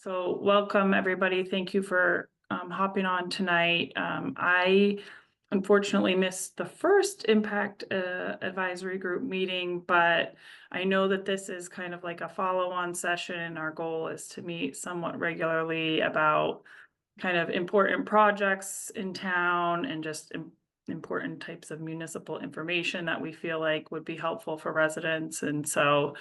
So welcome, everybody. Thank you for hopping on tonight. I unfortunately missed the first Impact Advisory Group meeting, but I know that this is kind of like a follow-on session. Our goal is to meet somewhat regularly about kind of important projects in town and just important types of municipal information that we feel like would be helpful for residents. And so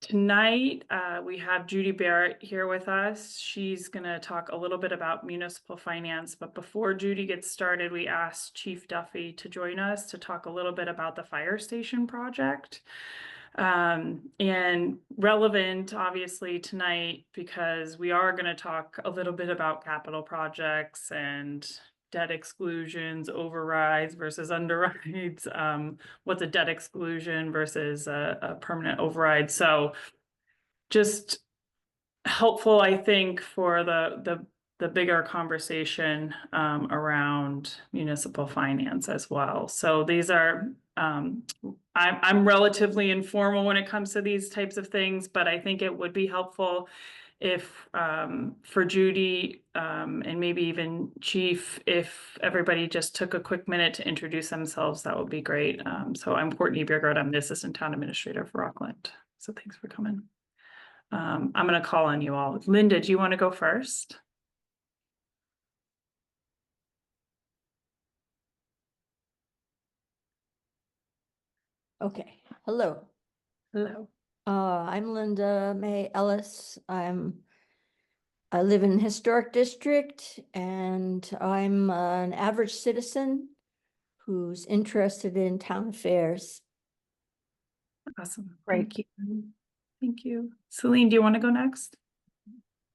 tonight, we have Judy Barrett here with us. She's going to talk a little bit about municipal finance, but before Judy gets started, we asked Chief Duffy to join us to talk a little bit about the fire station project. And relevant, obviously, tonight, because we are going to talk a little bit about capital projects and debt exclusions, overrides versus underrides, what's a debt exclusion versus a permanent override. So just helpful, I think, for the bigger conversation around municipal finance as well. So these are I'm relatively informal when it comes to these types of things, but I think it would be helpful if for Judy and maybe even Chief, if everybody just took a quick minute to introduce themselves, that would be great. So I'm Courtney Biergard. I'm the Assistant Town Administrator for Rockland. So thanks for coming. I'm going to call on you all. Linda, do you want to go first? Okay. Hello. Hello. I'm Linda May Ellis. I live in historic district and I'm an average citizen who's interested in town affairs. Awesome. Great. Thank you. Thank you. Celine, do you want to go next?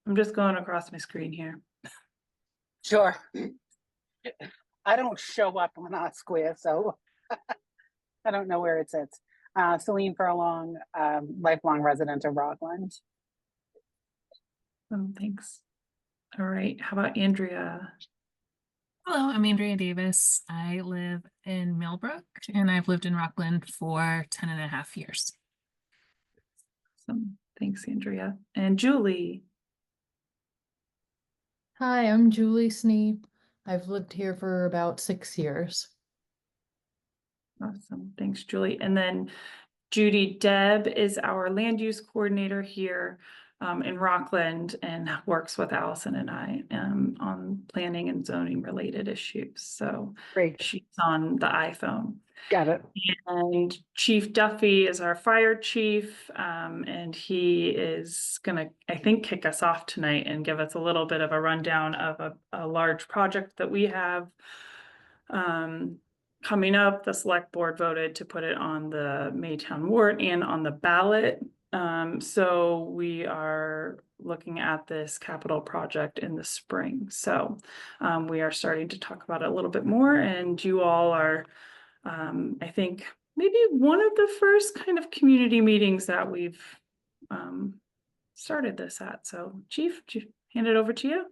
I'm just going across my screen here. Sure. I don't show up on our square, so I don't know where it sits. Celine Furlong, lifelong resident of Rockland. Thanks. All right. How about Andrea? Hello, I'm Andrea Davis. I live in Millbrook and I've lived in Rockland for 10 and a half years. Awesome. Thanks, Andrea. And Julie. Hi, I'm Julie Sneap. I've lived here for about 6 years. Awesome. Thanks, Julie. And then Judy Deb is our land use coordinator here in Rockland and works with Allison and I on planning and zoning related issues. So Great. She's on the iPhone. Got it. And Chief Duffy is our fire chief, and he is going to, I think, kick us off tonight and give us a little bit of a rundown of a large project that we have coming up. The select board voted to put it on the Maytown warrant and on the ballot. So we are looking at this capital project in the spring. So we are starting to talk about it a little bit more, and you all are I think maybe one of the first kind of community meetings that we've started this at. So Chief, hand it over to you.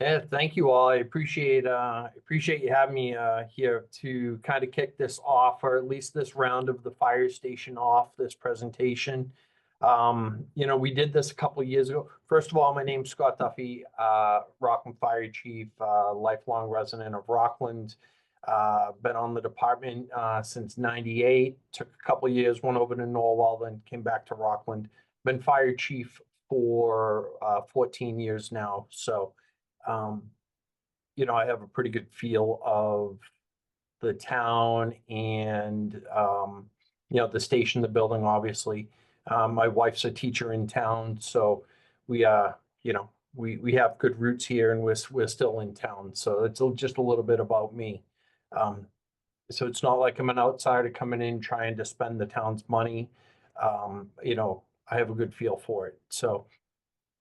Yeah, thank you all. I appreciate you having me here to kind of kick this off, or at least this round of the fire station off, this presentation. We did this a couple of years ago. First of all, my name's Scott Duffy, Rockland Fire Chief, lifelong resident of Rockland. Been on the department since '98. Took a couple of years, went over to Norwell, then came back to Rockland. Been fire chief for 14 years now. So, I have a pretty good feel of the town and, the station, the building, obviously. My wife's a teacher in town, so we have good roots here, and we're still in town. So it's just a little bit about me. So it's not like I'm an outsider coming in trying to spend the town's money. I have a good feel for it. So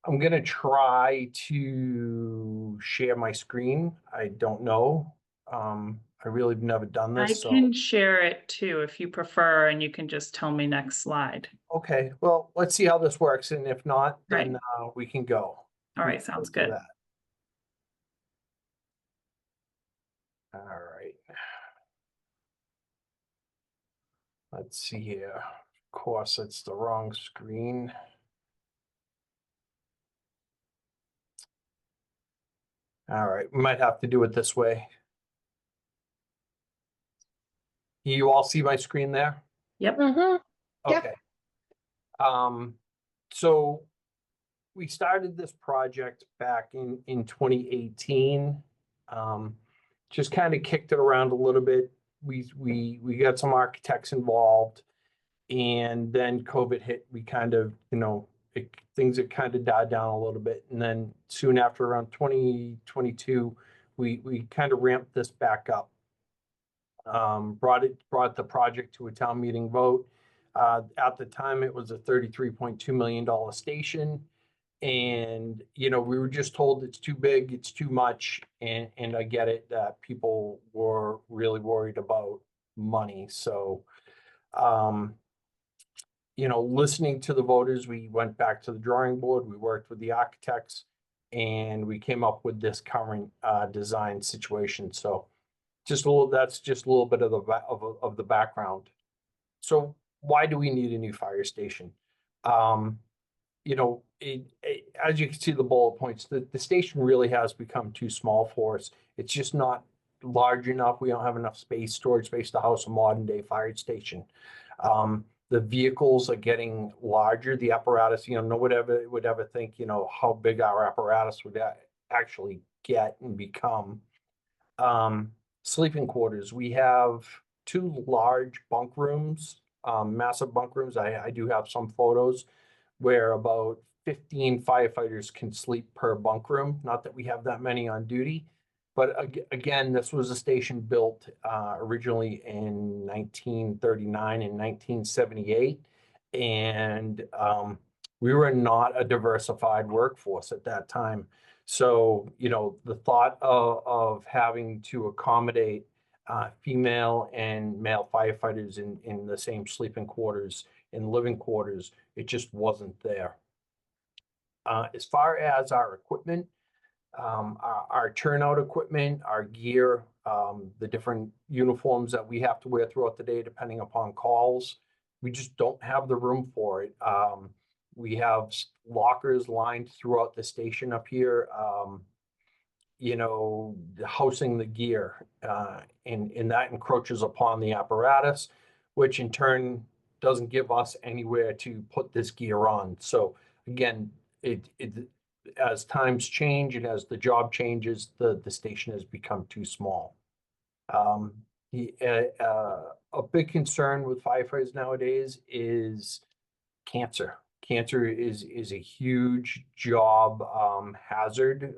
I'm going to try to share my screen. I don't know. I really have never done this. I can share it too if you prefer, and you can just tell me next slide. Okay, well, let's see how this works. And if not, then we can go. All right, sounds good. All right. Let's see here. Of course, it's the wrong screen. All right, we might have to do it this way. You all see my screen there? Yep. Mm-hmm. Yep. Okay. So we started this project back in 2018. Just kind of kicked it around a little bit. We got some architects involved, and then COVID hit. We kind of, things had kind of died down a little bit, and then soon after, around 2022, we kind of ramped this back up. Brought the project to a town meeting vote. At the time, it was a $33.2 million station. And, we were just told it's too big, it's too much. And I get it that people were really worried about money. So, listening to the voters, we went back to the drawing board, we worked with the architects, and we came up with this current design situation. So that's just a little bit of the background. So why do we need a new fire station? As you can see the bullet points, the station really has become too small for us. It's just not large enough. We don't have enough storage space to house a modern day fire station. The vehicles are getting larger. The apparatus, no one would ever think, how big our apparatus would actually get and become. Sleeping quarters. We have 2 large bunk rooms, massive bunk rooms. I do have some photos where about 15 firefighters can sleep per bunk room. Not that we have that many on duty, but again, this was a station built originally in 1939 and 1978, and we were not a diversified workforce at that time. So, the thought of having to accommodate female and male firefighters in the same sleeping quarters, in living quarters, it just wasn't there. As far as our equipment, our turnout equipment, our gear, the different uniforms that we have to wear throughout the day, depending upon calls, we just don't have the room for it. We have lockers lined throughout the station up here, housing the gear, and that encroaches upon the apparatus, which in turn doesn't give us anywhere to put this gear on. So again, it as times change and as the job changes, the station has become too small. A big concern with firefighters nowadays is cancer. Cancer is a huge job hazard.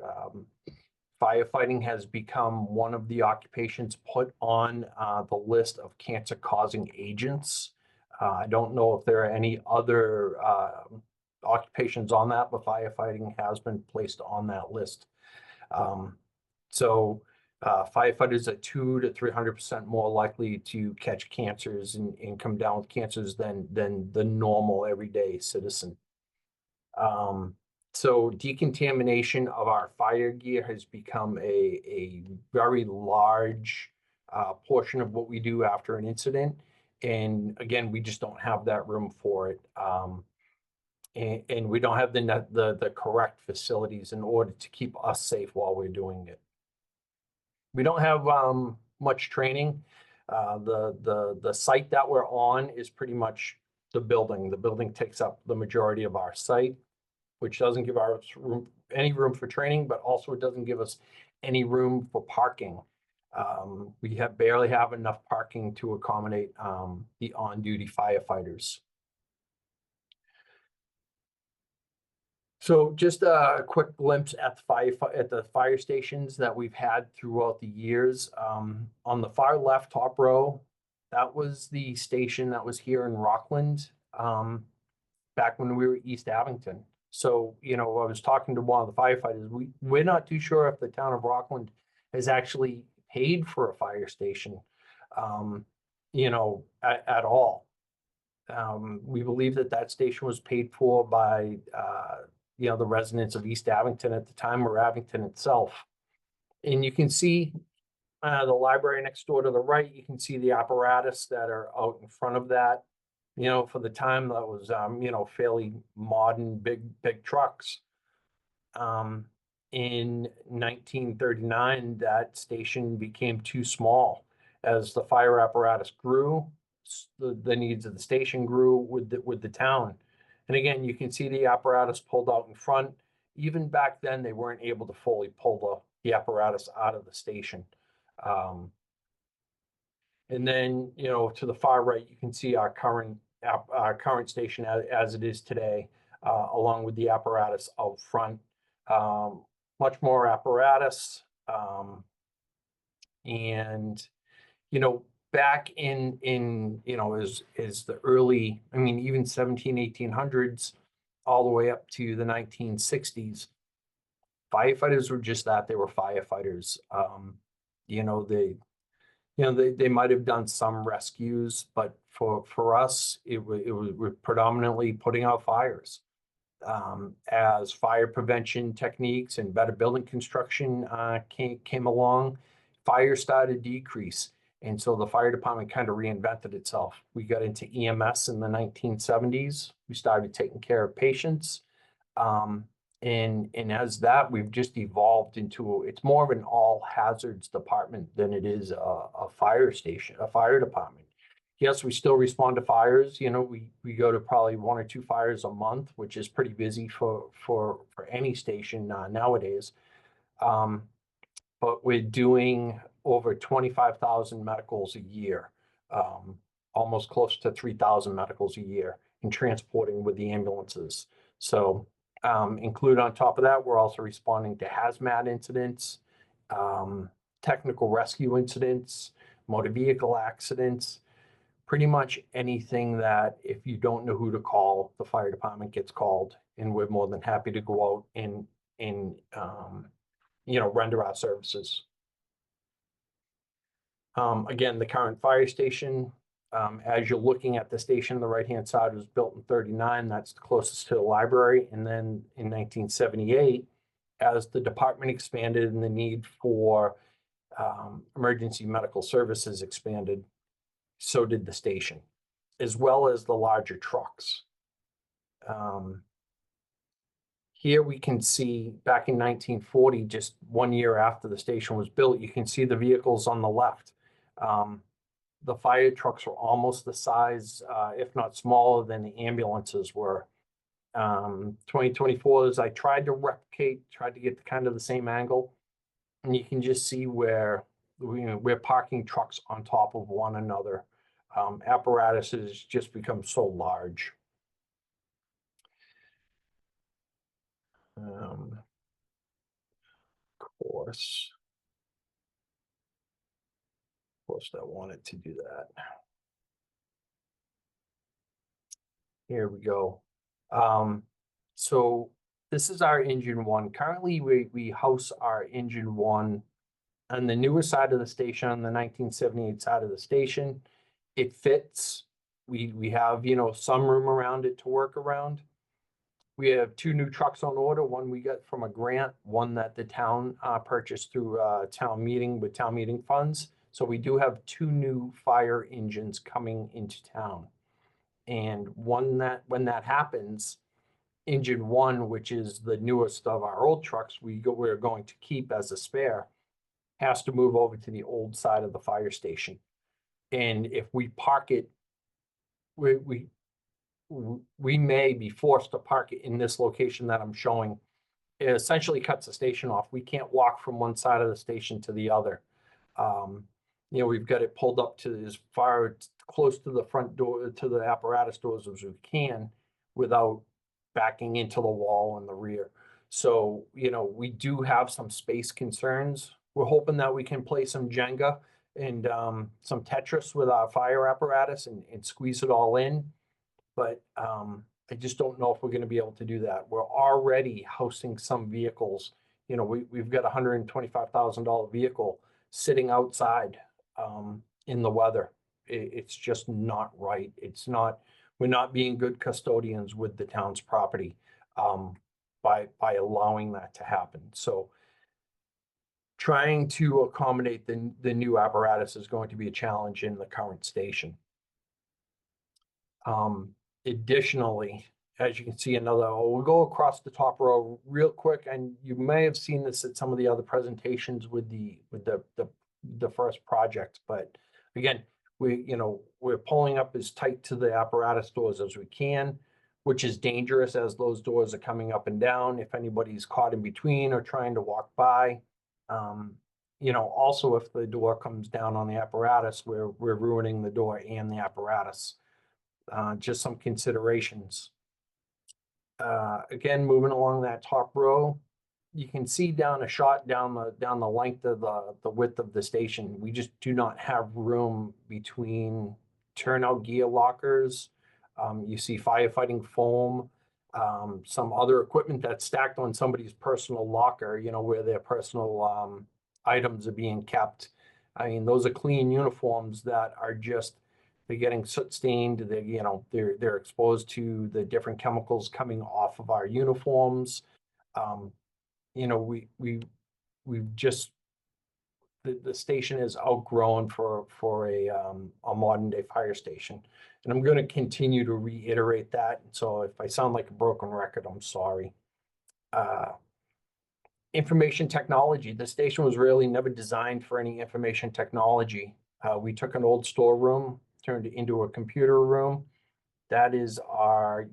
Firefighting has become one of the occupations put on the list of cancer-causing agents. I don't know if there are any other occupations on that, but firefighting has been placed on that list. So firefighters are 200 to 300% more likely to catch cancers and come down with cancers than the normal everyday citizen. So decontamination of our fire gear has become a very large portion of what we do after an incident. And again, we just don't have that room for it. And we don't have the correct facilities in order to keep us safe while we're doing it. We don't have much training. The site that we're on is pretty much the building. The building takes up the majority of our site, which doesn't give us any room for training, but also it doesn't give us any room for parking. We barely have enough parking to accommodate the on-duty firefighters. So just a quick glimpse at the fire stations that we've had throughout the years. On the far left top row, that was the station that was here in Rockland back when we were East Abington. So, I was talking to one of the firefighters. We're not too sure if the town of Rockland has actually paid for a fire station, at all. We believe that station was paid for by the residents of East Abington at the time, or Abington itself. And you can see the library next door to the right. You can see the apparatus that are out in front of that. For the time that was, fairly modern, big trucks. in 1939, that station became too small. As the fire apparatus grew, the needs of the station grew with the town. And again, you can see the apparatus pulled out in front. Even back then, they weren't able to fully pull the apparatus out of the station. And then, to the far right, you can see our current station as it is today, along with the apparatus out front. Much more apparatus. And, back is the early, even 1800s, all the way up to the 1960s. Firefighters were just that, they were firefighters. They might have done some rescues, but for us, it was predominantly putting out fires. As fire prevention techniques and better building construction came along, fire started to decrease. And so the fire department kind of reinvented itself. We got into EMS in the 1970s. We started taking care of patients. And as that, we've just evolved into, it's more of an all hazards department than it is a fire station, a fire department. Yes, we still respond to fires. We go to probably 1 or 2 fires a month, which is pretty busy for any station nowadays. But we're doing over 25,000 medicals a year, almost close to 3,000 medicals a year, and transporting with the ambulances. So include on top of that, we're also responding to hazmat incidents, technical rescue incidents, motor vehicle accidents, pretty much anything that if you don't know who to call, the fire department gets called, and we're more than happy to go out and render our services. Again, the current fire station, as you're looking at the station on the right-hand side, was built in 39. That's the closest to the library. And then in 1978, as the department expanded and the need for emergency medical services expanded, so did the station, as well as the larger trucks. Here we can see back in 1940, just 1 year after the station was built, you can see the vehicles on the left. The fire trucks were almost the size, if not smaller, than the ambulances were. 2024s, I tried to get kind of the same angle, and you can just see where we're parking trucks on top of one another. Apparatuses just become so large. Of course, I wanted to do that. Here we go. So this is our engine one. Currently, we house our engine one on the newer side of the station, on the 1978 side of the station. It fits. We have, some room around it to work around. We have 2 new trucks on order. One we got from a grant, one that the town purchased through town meeting funds. So we do have 2 new fire engines coming into town. And when that happens, engine 1, which is the newest of our old trucks, we're going to keep as a spare, has to move over to the old side of the fire station. And if we park it, we may be forced to park it in this location that I'm showing. It essentially cuts the station off. We can't walk from one side of the station to the other. We've got it pulled up to as far close to the front door, to the apparatus doors as we can, without backing into the wall in the rear. So, we do have some space concerns. We're hoping that we can play some Jenga and some Tetris with our fire apparatus and squeeze it all in. But I just don't know if we're going to be able to do that. We're already housing some vehicles. We've got a $125,000 vehicle sitting outside in the weather. It's just not right. We're not being good custodians with the town's property by allowing that to happen. So trying to accommodate the new apparatus is going to be a challenge in the current station. Additionally, as you can see, we'll go across the top row real quick, and you may have seen this at some of the other presentations with the first project, but again, we're pulling up as tight to the apparatus doors as we can, which is dangerous as those doors are coming up and down. If anybody's caught in between or trying to walk by, also if the door comes down on the apparatus, we're ruining the door and the apparatus. Just some considerations. Again, moving along that top row, you can see down a shot down the length of the width of the station. We just do not have room between turnout gear lockers. You see firefighting foam, some other equipment that's stacked on somebody's personal locker, where their personal items are being kept. I mean, those are clean uniforms that are just, they're getting soot stained. They're exposed to the different chemicals coming off of our uniforms. We've just, the station is outgrown for a modern day fire station, and I'm going to continue to reiterate that. So if I sound like a broken record, I'm sorry. Information technology. The station was really never designed for any information technology. We took an old storeroom, turned it into a computer room. That is our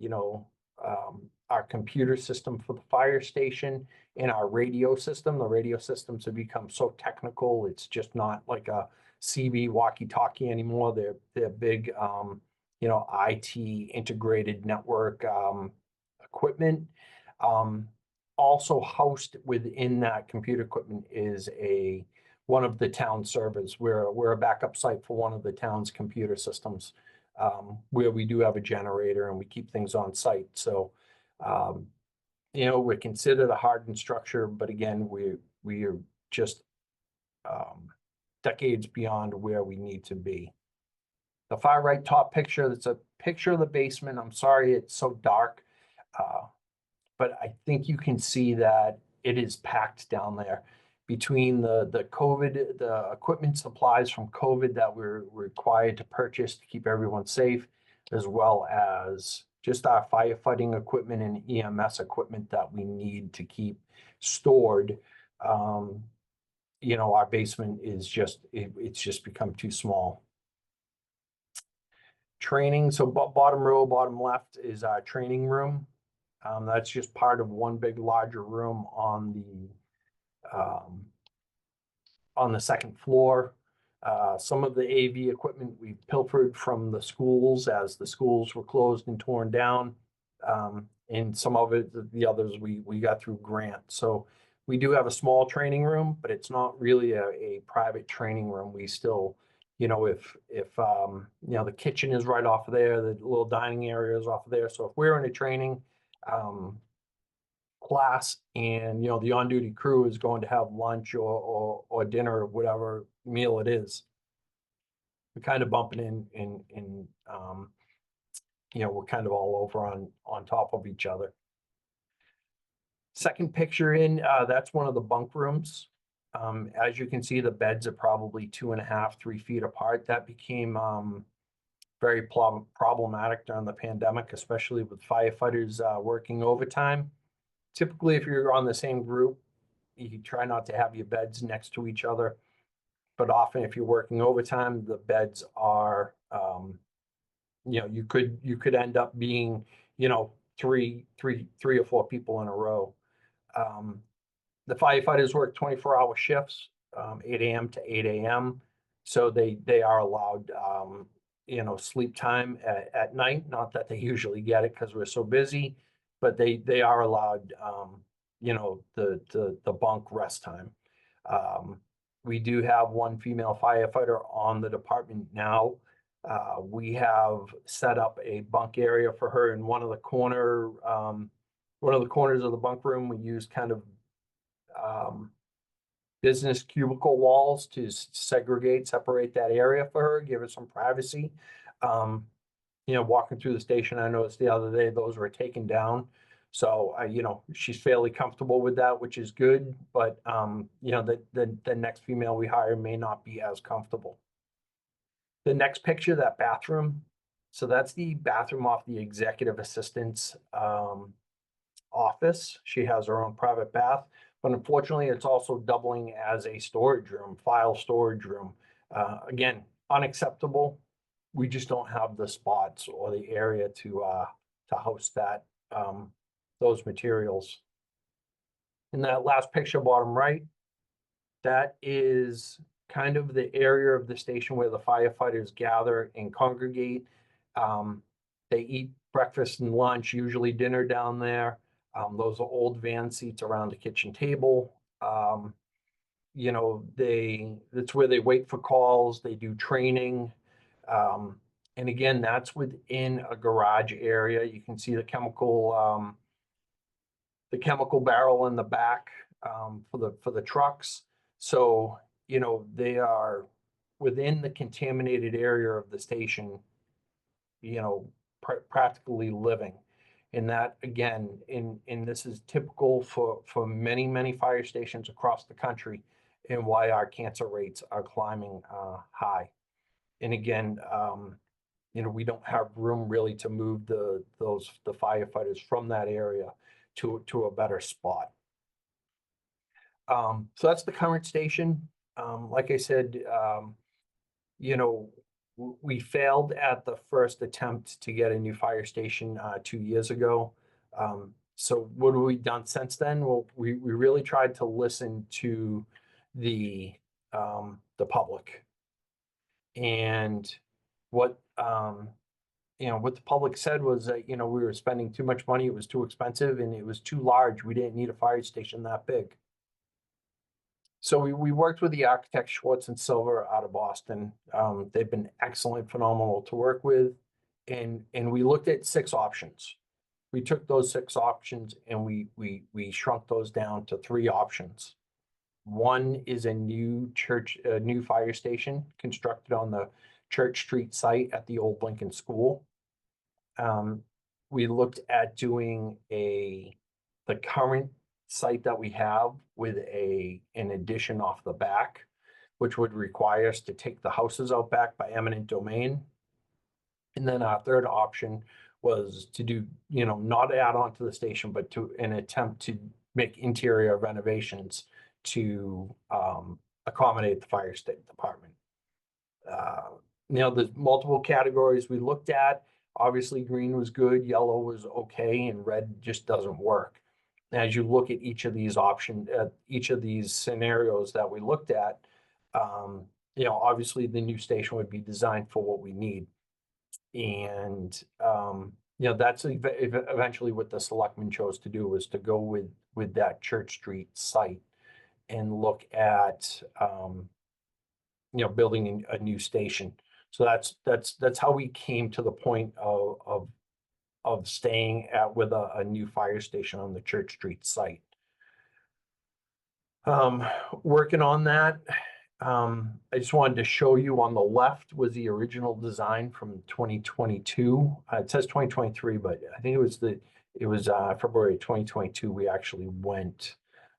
computer system for the fire station and our radio system. The radio systems have become so technical. It's just not like a CB walkie-talkie anymore. They're big, IT integrated network equipment. Also housed within that computer equipment is one of the town servers. We're a backup site for one of the town's computer systems, where we do have a generator and we keep things on site. So, we're considered a hardened structure, but again, we are just decades beyond where we need to be. The far right top picture, that's a picture of the basement. I'm sorry it's so dark, but I think you can see that it is packed down there. Between the COVID, the equipment supplies from COVID that we're required to purchase to keep everyone safe, as well as just our firefighting equipment and EMS equipment that we need to keep stored. Our basement is it's just become too small. Training, so bottom row, bottom left is our training room. That's just part of one big larger room on the second floor. Some of the AV equipment we pilfered from the schools as the schools were closed and torn down. And some of it, the others we got through grant. So we do have a small training room, but it's not really a private training room. We still, if the kitchen is right off of there, the little dining area is off of there. So if we're in a training class and the on-duty crew is going to have lunch or dinner or whatever meal it is, we're kind of bumping in we're kind of all over on top of each other. Second picture that's one of the bunk rooms. As you can see, the beds are probably 2.5, 3 feet apart. That became very problematic during the pandemic, especially with firefighters working overtime. Typically, if you're on the same group, you try not to have your beds next to each other. But often, if you're working overtime, the beds are, you could end up being, three or four people in a row. The firefighters work 24-hour shifts, 8 a.m. to 8 a.m. So they are allowed, sleep time at night. Not that they usually get it because we're so busy, but they are allowed, the bunk rest time. We do have one female firefighter on the department now. We have set up a bunk area for her in one of the corners of the bunk room. We use kind of business cubicle walls to separate that area for her, give her some privacy. Walking through the station, I noticed the other day those were taken down. So, she's fairly comfortable with that, which is good. But, the next female we hire may not be as comfortable. The next picture, that bathroom, So that's the bathroom off the executive assistant's office. She has her own private bath, but unfortunately, it's also doubling as a storage room, file storage room. Again, unacceptable. We just don't have the spots or the area to host that those materials. In that last picture, bottom right, that is kind of the area of the station where the firefighters gather and congregate. They eat breakfast and lunch, usually dinner down there. Those are old van seats around the kitchen table. You know, that's where they wait for calls, they do training. And again, that's within a garage area. You can see the chemical barrel in the back for the trucks. So, you know, they are within the contaminated area of the station, you know, practically living. And that again, and this is typical for many fire stations across the country, and why our cancer rates are climbing high. And again, you know, we don't have room really to move the firefighters from that area to a better spot. So that's the current station. Like I said, you know, we failed at the first attempt to get a new fire station 2 years ago. So what have we done since then? Well, we really tried to listen to the public, and what you know, what the public said was that, you know, we were spending too much money, it was too expensive, and it was too large. We didn't need a fire station that big. So we worked with the architect Schwartz and Silver out of Boston. They've been excellent, phenomenal to work with. And we looked at 6 options. We took those 6 options and we shrunk those down to 3 options. One is a new fire station constructed on the Church Street site at the old Lincoln School. We looked at doing the current site that we have with an addition off the back, which would require us to take the houses out back by eminent domain. And then our third option was to do, you know, not add on to the station, but to an attempt to make interior renovations to accommodate the fire state department. You know, there's multiple categories we looked at. Obviously, green was good, yellow was okay, and red just doesn't work. As you look at each of these each of these scenarios that we looked at, you know, obviously the new station would be designed for what we need. And, you know, that's eventually what the selectmen chose to do, was to go with that Church Street site and look at, you know, building a new station. So that's how we came to the point of staying with a new fire station on the Church Street site. Working on that, I just wanted to show you on the left was the original design from 2022. It says 2023, but I think it was February 2022. We actually went,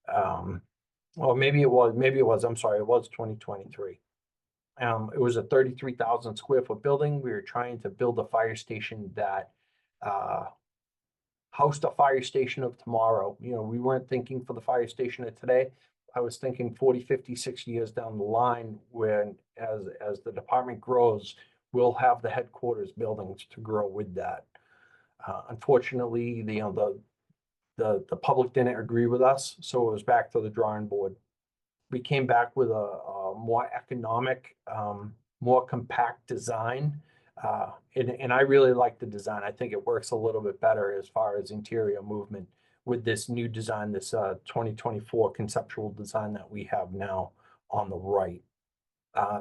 well, maybe it was, I'm sorry, it was 2023. It was a 33,000 square foot building. We were trying to build a fire station that housed a fire station of tomorrow. You know, we weren't thinking for the fire station of today. I was thinking 40, 50, 60 years down the line, when as the department grows, we'll have the headquarters buildings to grow with that. Unfortunately, the public didn't agree with us, so it was back to the drawing board. We came back with a more economic, more compact design. And I really like the design. I think it works a little bit better as far as interior movement with this new design, this 2024 conceptual design that we have now on the right.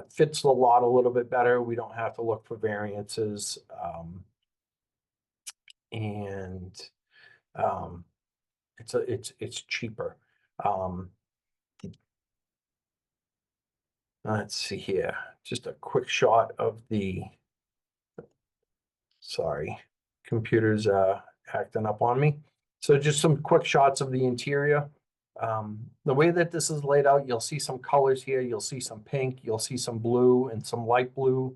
Fits the lot a little bit better. We don't have to look for variances. And it's cheaper. Let's see here. Just a quick shot of sorry, computer's acting up on me. So just some quick shots of the interior. The way that this is laid out, you'll see some colors here. You'll see some pink, you'll see some blue and some light blue.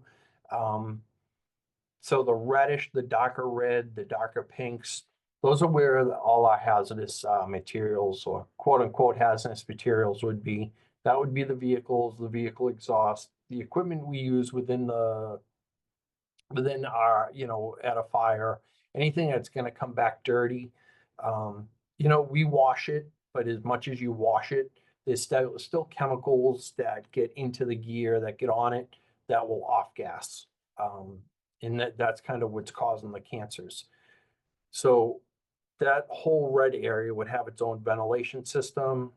So the reddish, the darker red, the darker pinks, those are where all our hazardous materials or quote unquote hazardous materials would be. That would be the vehicles, the vehicle exhaust, the equipment we use within our, at a fire, anything that's gonna come back dirty. We wash it, but as much as you wash it, there's still chemicals that get into the gear, that get on it, that will off gas. And that's kind of what's causing the cancers. So that whole red area would have its own ventilation system.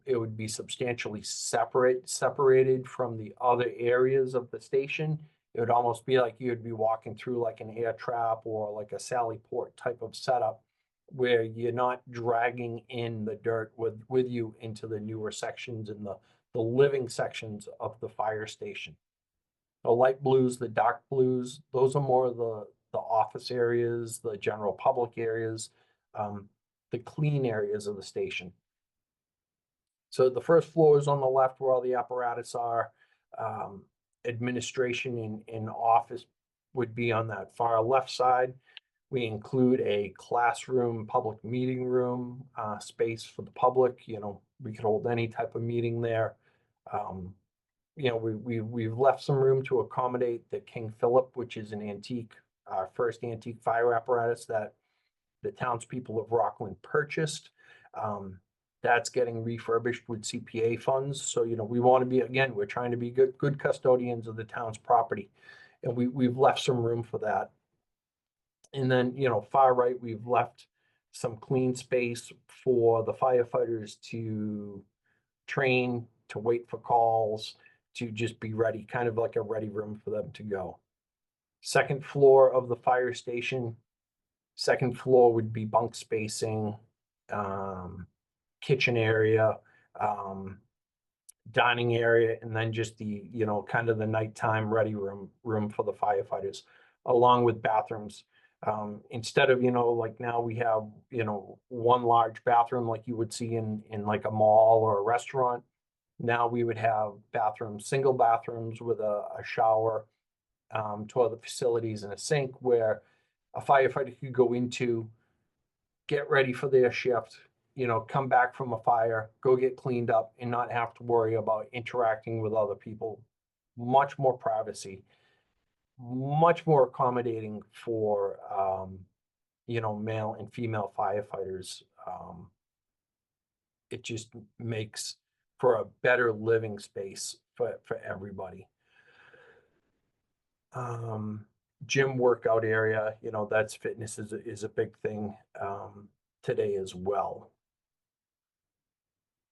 It would be substantially separated from the other areas of the station. It would almost be like you'd be walking through like an air trap or like a Sally Port type of setup where you're not dragging in the dirt with you into the newer sections and the living sections of the fire station. The light blues, the dark blues, those are more of the office areas, the general public areas, the clean areas of the station. So the first floor is on the left where all the apparatus are. Administration and office would be on that far left side. We include a classroom, public meeting room, space for the public. We could hold any type of meeting there. We've left some room to accommodate the King Philip, which is an antique, our first antique fire apparatus that the townspeople of Rockland purchased. That's getting refurbished with CPA funds. So, we want to be, again, we're trying to be good custodians of the town's property. And we've left some room for that. And then, far right, we've left some clean space for the firefighters to train, to wait for calls, to just be ready, kind of like a ready room for them to go. Second floor of the fire station, second floor would be bunk spacing, kitchen area, dining area, and then just the, kind of the nighttime ready room for the firefighters, along with bathrooms. Instead of, like now we have, one large bathroom like you would see in like a mall or a restaurant. Now we would have bathrooms, single bathrooms with a shower, toilet facilities and a sink where a firefighter could go into, get ready for their shift, come back from a fire, go get cleaned up and not have to worry about interacting with other people. Much more privacy, much more accommodating for, male and female firefighters. It just makes for a better living space for everybody. Gym workout area, that's fitness is a big thing today as well.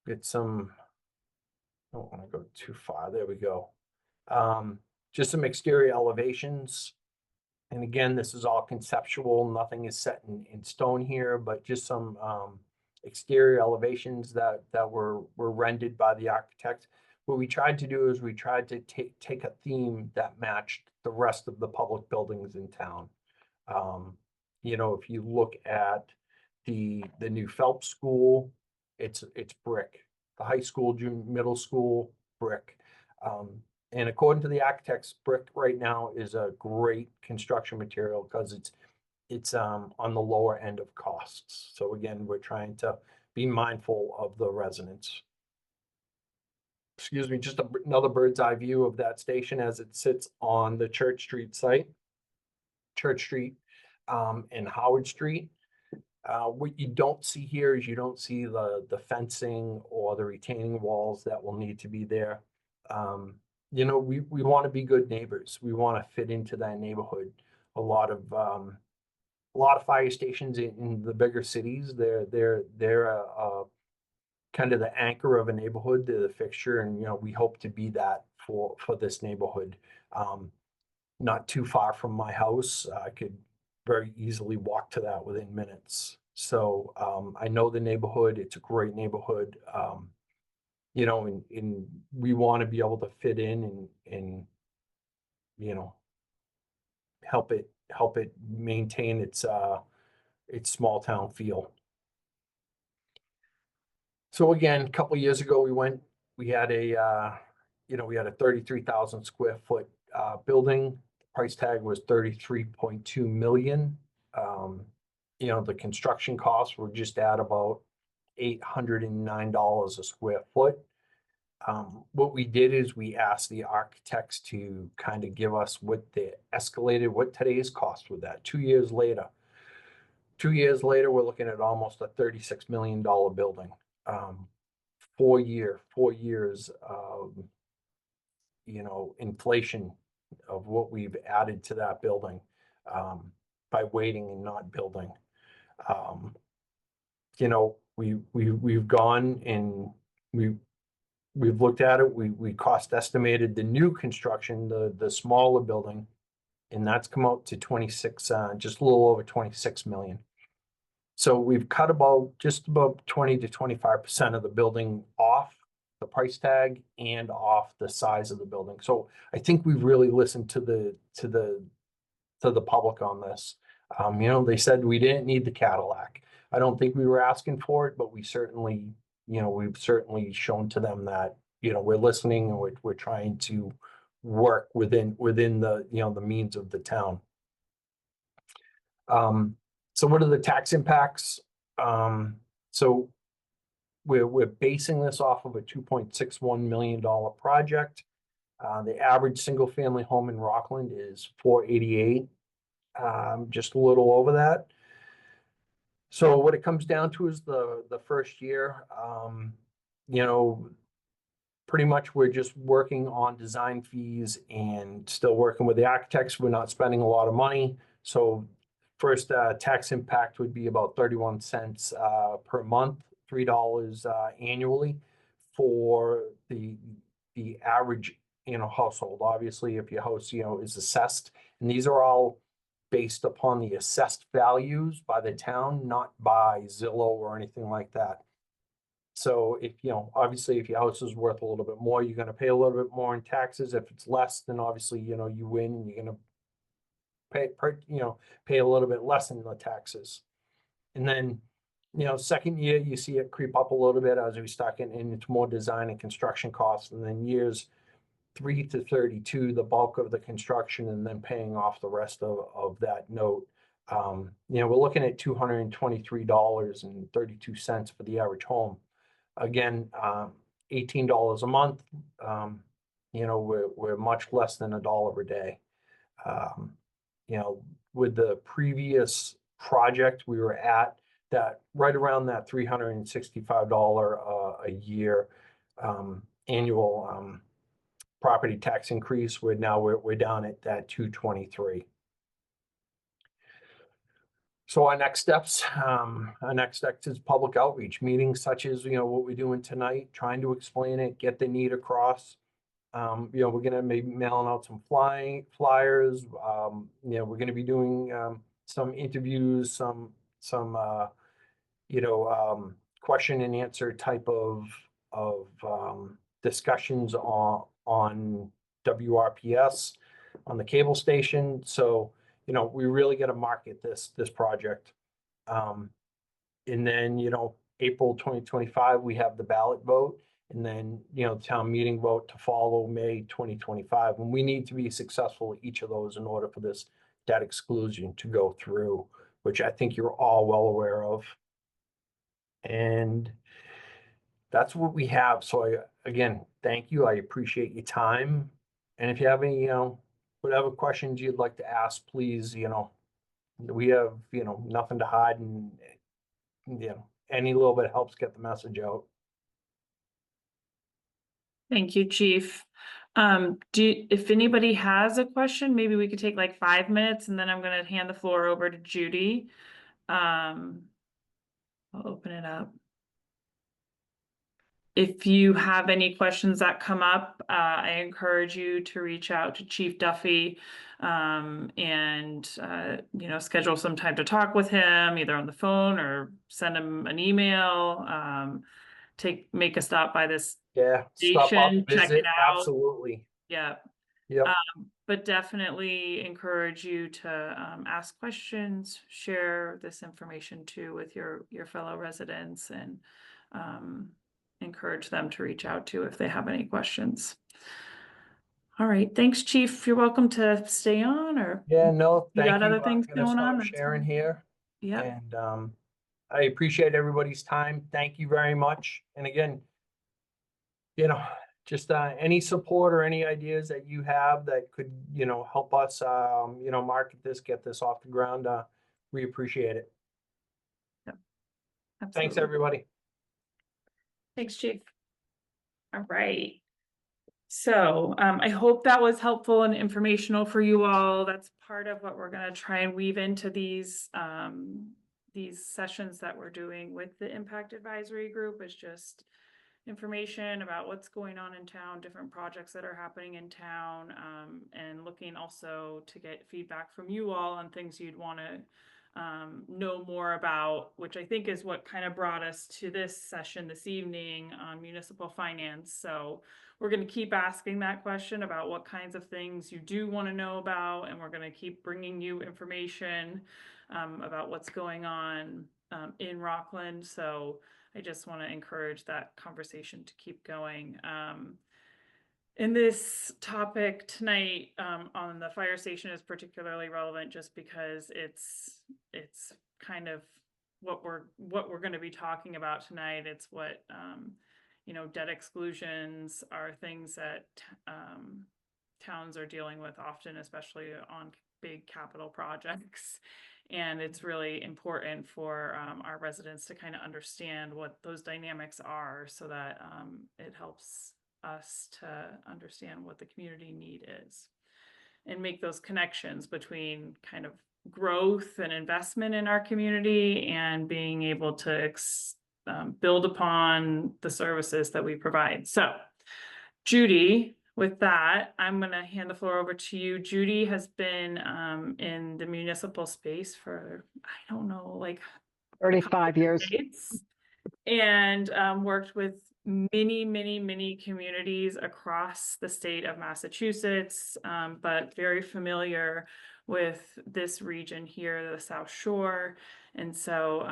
Get some, I don't want to go too far. There we go. Just some exterior elevations. And again, this is all conceptual. Nothing is set in stone here, but just some exterior elevations that were rendered by the architect. What we tried to do is we tried to take a theme that matched the rest of the public buildings in town. If you look at the new Phelps School, it's brick. The high school, middle school, brick. And according to the architects, brick right now is a great construction material because it's on the lower end of costs. So again, we're trying to be mindful of the residents. Excuse me, just another bird's eye view of that station as it sits on the Church Street site. Church Street and Howard Street. What you don't see here is you don't see the fencing or the retaining walls that will need to be there. We want to be good neighbors. We want to fit into that neighborhood. A lot of fire stations in the bigger cities, they're kind of the anchor of a neighborhood. They're the fixture, and we hope to be that for this neighborhood. Not too far from my house, I could very easily walk to that within minutes. So I know the neighborhood. It's a great neighborhood. And we want to be able to fit in and help it maintain its small town feel. So again, a couple of years ago, we had a 33,000 square foot building. price tag was 33.2 million. The construction costs were just at about $809 a square foot. What we did is we asked the architects to kind of give us what today's cost with that. 2 years later, we're looking at almost a $36 million building. 4 years of, inflation of what we've added to that building, by waiting and not building. We've gone and we've looked at it. We cost estimated the new construction, the smaller building, and that's come out to just a little over 26 million. So we've cut just about 20 to 25% of the building off the price tag and off the size of the building. So I think we've really listened to the public on this. They said we didn't need the Cadillac. I don't think we were asking for it, but we've certainly shown to them that, we're listening and we're trying to work within the means of the town. So what are the tax impacts? So we're basing this off of a $2.61 million project. The average single family home in Rockland is $488, just a little over that. So what it comes down to is the first year, pretty much we're just working on design fees and still working with the architects. We're not spending a lot of money. So first tax impact would be about 31 cents per month, $3 annually for the average household. Obviously, if your house is assessed, and these are all based upon the assessed values by the town, not by Zillow or anything like that. So if obviously if your house is worth a little bit more, you're going to pay a little bit more in taxes. If it's less, then obviously you win and you're going to pay a little bit less in the taxes. And then second year you see it creep up a little bit as we start getting into more design and construction costs, and then years 3 to 32, the bulk of the construction, and then paying off the rest of that note. We're looking at $223.32 for the average home. Again, $18 a month. We're much less than $1 a day. With the previous project, we were at that right around that $365 a year annual property tax increase. We're down at that $223. So our next steps is public outreach meetings, such as what we're doing tonight, trying to explain it, get the need across. We're gonna maybe mailing out some flyers. We're gonna be doing some interviews, some question and answer type of discussions on WRPS on the cable station. So we really got to market this project. And then April 2025 we have the ballot vote, and then town meeting vote to follow May 2025, and we need to be successful at each of those in order for this debt exclusion to go through, which I think you're all well aware of. And that's what we have. So again, thank you. I appreciate your time. And if you have any, whatever questions you'd like to ask, please, we have, nothing to hide, and, any little bit helps get the message out. Thank you, Chief. If anybody has a question, maybe we could take like 5 minutes, and then I'm going to hand the floor over to Judy. I'll open it up. If you have any questions that come up, I encourage you to reach out to Chief Duffy, and schedule some time to talk with him, either on the phone or send him an email. Make a stop by this Stop up, station, check visit, it out. absolutely. Yeah. Yep. But definitely encourage you to ask questions, share this information too with your fellow residents, and encourage them to reach out to if they have any questions. All right, thanks, Chief. You're welcome to stay on, or Yeah, no, you thank got you. other I'm things gonna going on. stop That's sharing fine. here. Yeah, And I appreciate everybody's time. Thank you very much. And again, you know, just any support or any ideas that you have that could, help us, market this, get this off the ground. We appreciate it. Thanks, absolutely. everybody. Thanks, Chief. All right. So I hope that was helpful and informational for you all. That's part of what we're going to try and weave into these sessions that we're doing with the Impact Advisory Group, is just information about what's going on in town, different projects that are happening in town, and looking also to get feedback from you all on things you'd want to know more about, which I think is what kind of brought us to this session this evening on municipal finance. So we're going to keep asking that question about what kinds of things you do want to know about, and we're going to keep bringing you information about what's going on in Rockland. So I just want to encourage that conversation to keep going. And this topic tonight on the fire station is particularly relevant just because it's kind of what we're going to be talking about tonight. It's what debt exclusions are things that towns are dealing with often, especially on big capital projects. And it's really important for our residents to kind of understand what those dynamics are, so that it helps us to understand what the community need is and make those connections between kind of growth and investment in our community and being able to build upon the services that we provide. So, Judy, with that, I'm going to hand the floor over to you. Judy has been in the municipal space for, I don't know, like 35 years. decades, and worked with many communities across the state of Massachusetts, but very familiar with this region here, the South Shore. And so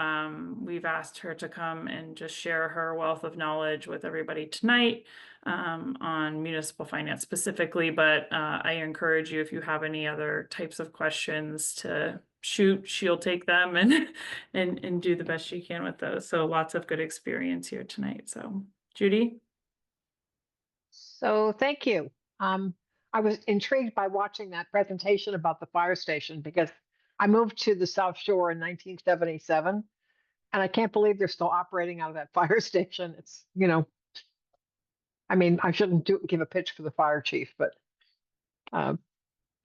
we've asked her to come and just share her wealth of knowledge with everybody tonight on municipal finance specifically. But I encourage you, if you have any other types of questions, to shoot. She'll take them and and do the best she can with those. So lots of good experience here tonight. So Judy. So thank you. I was intrigued by watching that presentation about the fire station because I moved to the South Shore in 1977, and I can't believe they're still operating out of that fire station. It's, I mean, I shouldn't give a pitch for the fire chief, but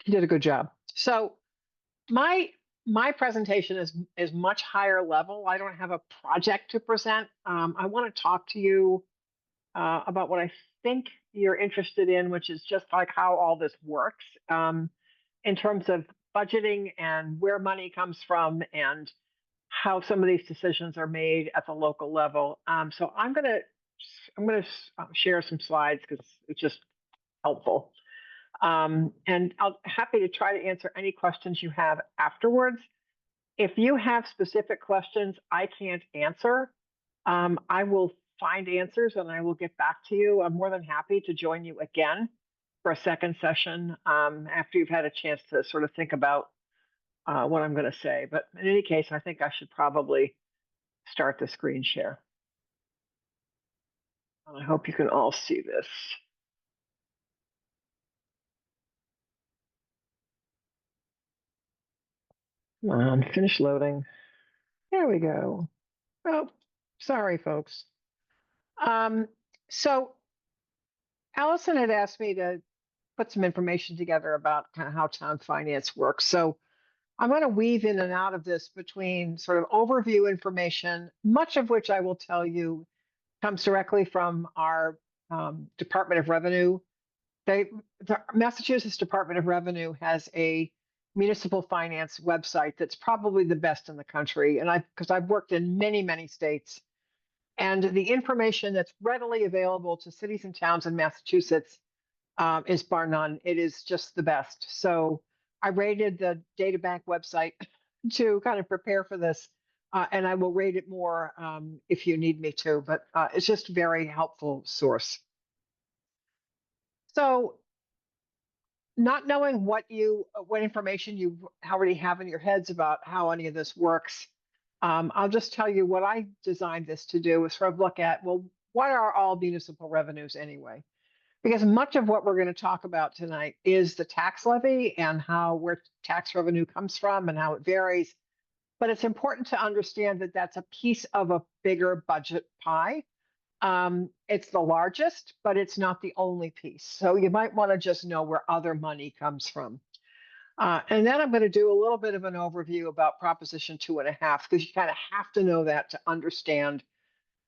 he did a good job. So my presentation is much higher level. I don't have a project to present. I want to talk to you about what I think you're interested in, which is just like how all this works in terms of budgeting and where money comes from and how some of these decisions are made at the local level. So I'm gonna share some slides because it's just helpful. And I'll happy to try to answer any questions you have afterwards. If you have specific questions I can't answer, I will find answers and I will get back to you. I'm more than happy to join you again for a second session after you've had a chance to sort of think about what I'm going to say. But in any case, I think I should probably start the screen share. I hope you can all see this. Come on, finish loading. There we go. Oh, sorry, folks. So Allison had asked me to put some information together about kind of how town finance works. So I'm going to weave in and out of this between sort of overview information, much of which I will tell you comes directly from our Department of Revenue. The Massachusetts Department of Revenue has a municipal finance website that's probably the best in the country. And because I've worked in many states, and the information that's readily available to cities and towns in Massachusetts is bar none. It is just the best. So I rated the data bank website to kind of prepare for this, and I will rate it more if you need me to, but it's just a very helpful source. So not knowing what information you already have in your heads about how any of this works, I'll just tell you what I designed this to do is sort of look at, well, what are all municipal revenues anyway? Because much of what we're going to talk about tonight is the tax levy and where tax revenue comes from and how it varies. But it's important to understand that that's a piece of a bigger budget pie. It's the largest, but it's not the only piece. So you might want to just know where other money comes from. And then I'm going to do a little bit of an overview about Proposition 2.5, because you kind of have to know that to understand,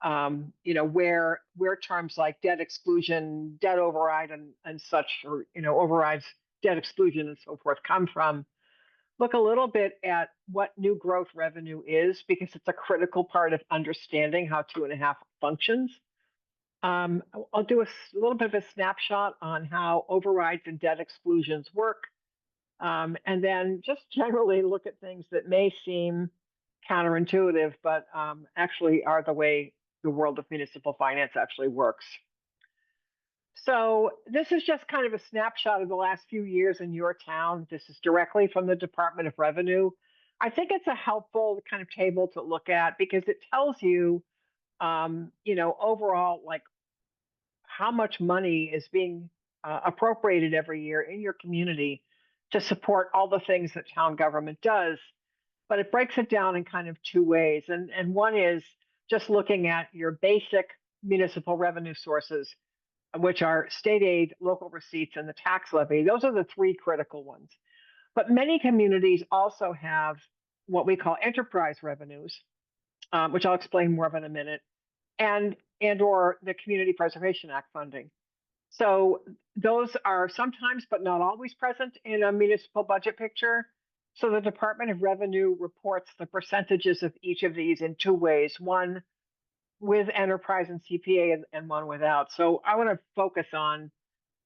where terms like debt exclusion, debt override, and such, or overrides, debt exclusion, and so forth come from. Look a little bit at what new growth revenue is, because it's a critical part of understanding how 2.5 functions. I'll do a little bit of a snapshot on how overrides and debt exclusions work. And then just generally look at things that may seem counterintuitive, but actually are the way the world of municipal finance actually works. So this is just kind of a snapshot of the last few years in your town. This is directly from the Department of Revenue. I think it's a helpful kind of table to look at because it tells you, overall, like how much money is being appropriated every year in your community to support all the things that town government does. But it breaks it down in kind of two ways. And one is just looking at your basic municipal revenue sources, which are state aid, local receipts, and the tax levy. Those are the three critical ones. But many communities also have what we call enterprise revenues, which I'll explain more of in a minute, and or the Community Preservation Act funding. So those are sometimes, but not always, present in a municipal budget picture. So the Department of Revenue reports the percentages of each of these in two ways, one with enterprise and CPA and one without. So I want to focus on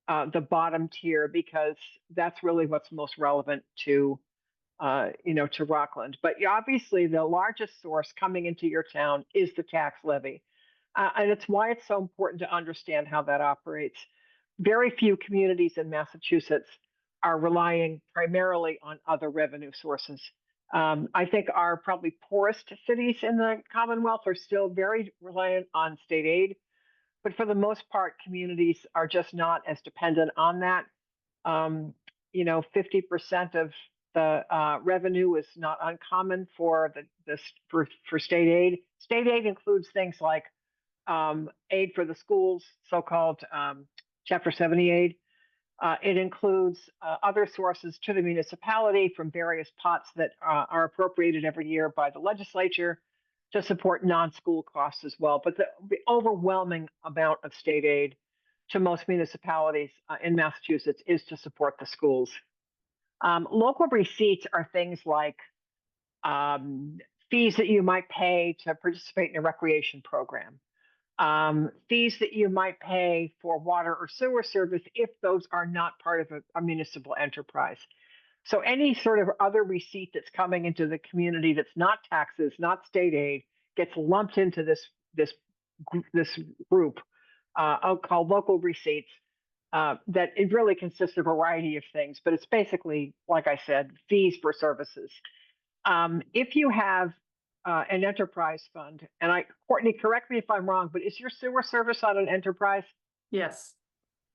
the bottom tier because that's really what's most relevant to Rockland. But obviously the largest source coming into your town is the tax levy. And it's why it's so important to understand how that operates. Very few communities in Massachusetts are relying primarily on other revenue sources. I think our probably poorest cities in the Commonwealth are still very reliant on state aid, but for the most part, communities are just not as dependent on that. 50% of the revenue is not uncommon for state aid. State aid includes things like aid for the schools, so-called Chapter 70 aid. It includes other sources to the municipality from various pots that are appropriated every year by the legislature to support non-school costs as well. But the overwhelming amount of state aid to most municipalities in Massachusetts is to support the schools. Local receipts are things like fees that you might pay to participate in a recreation program. Fees that you might pay for water or sewer service if those are not part of a municipal enterprise. So any sort of other receipt that's coming into the community that's not taxes, not state aid, gets lumped into this group called local receipts. That it really consists of a variety of things, but it's basically, like I said, fees for services. If you have an enterprise fund, and Courtney, correct me if I'm wrong, but is your sewer service on an enterprise? Yes.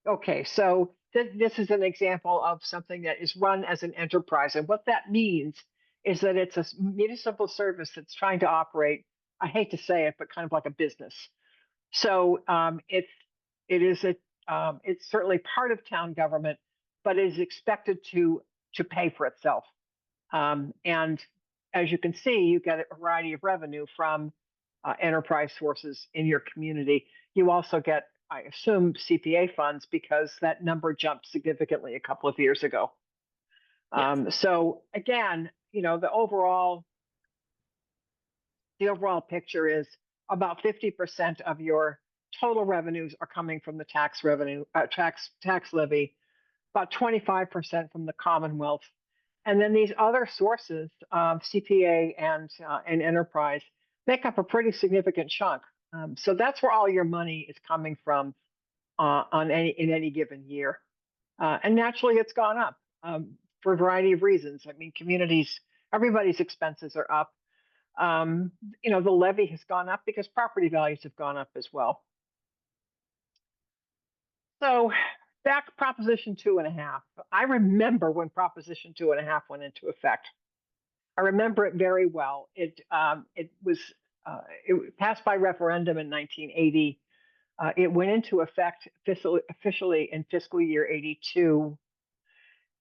Okay, so this is an example of something that is run as an enterprise. And what that means is that it's a municipal service that's trying to operate, I hate to say it, but kind of like a business. So it's certainly part of town government, but it is expected to pay for itself. And as you can see, you get a variety of revenue from enterprise sources in your community. You also get, I assume, CPA funds because that number jumped significantly a couple of years ago. Yes. So again, the overall picture is about 50% of your total revenues are coming from the tax levy, about 25% from the Commonwealth. And then these other sources, CPA and enterprise, make up a pretty significant chunk. So that's where all your money is coming from in any given year. And naturally, it's gone up for a variety of reasons. I mean, everybody's expenses are up. The levy has gone up because property values have gone up as well. So back Proposition 2.5. I remember when Proposition 2.5 went into effect. I remember it very well. It passed by referendum in 1980. It went into effect officially in fiscal year 82.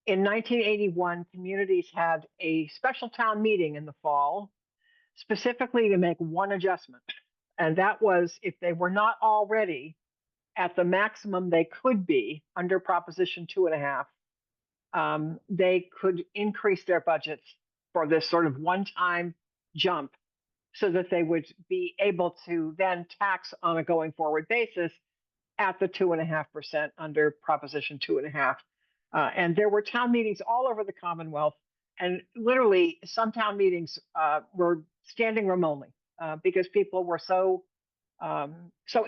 In 1981, communities had a special town meeting in the fall, specifically to make one adjustment. And that was if they were not already at the maximum they could be under Proposition 2.5, they could increase their budgets for this sort of one-time jump so that they would be able to then tax on a going forward basis at the 2.5% under Proposition 2.5. And there were town meetings all over the Commonwealth, and literally some town meetings were standing room only because people were so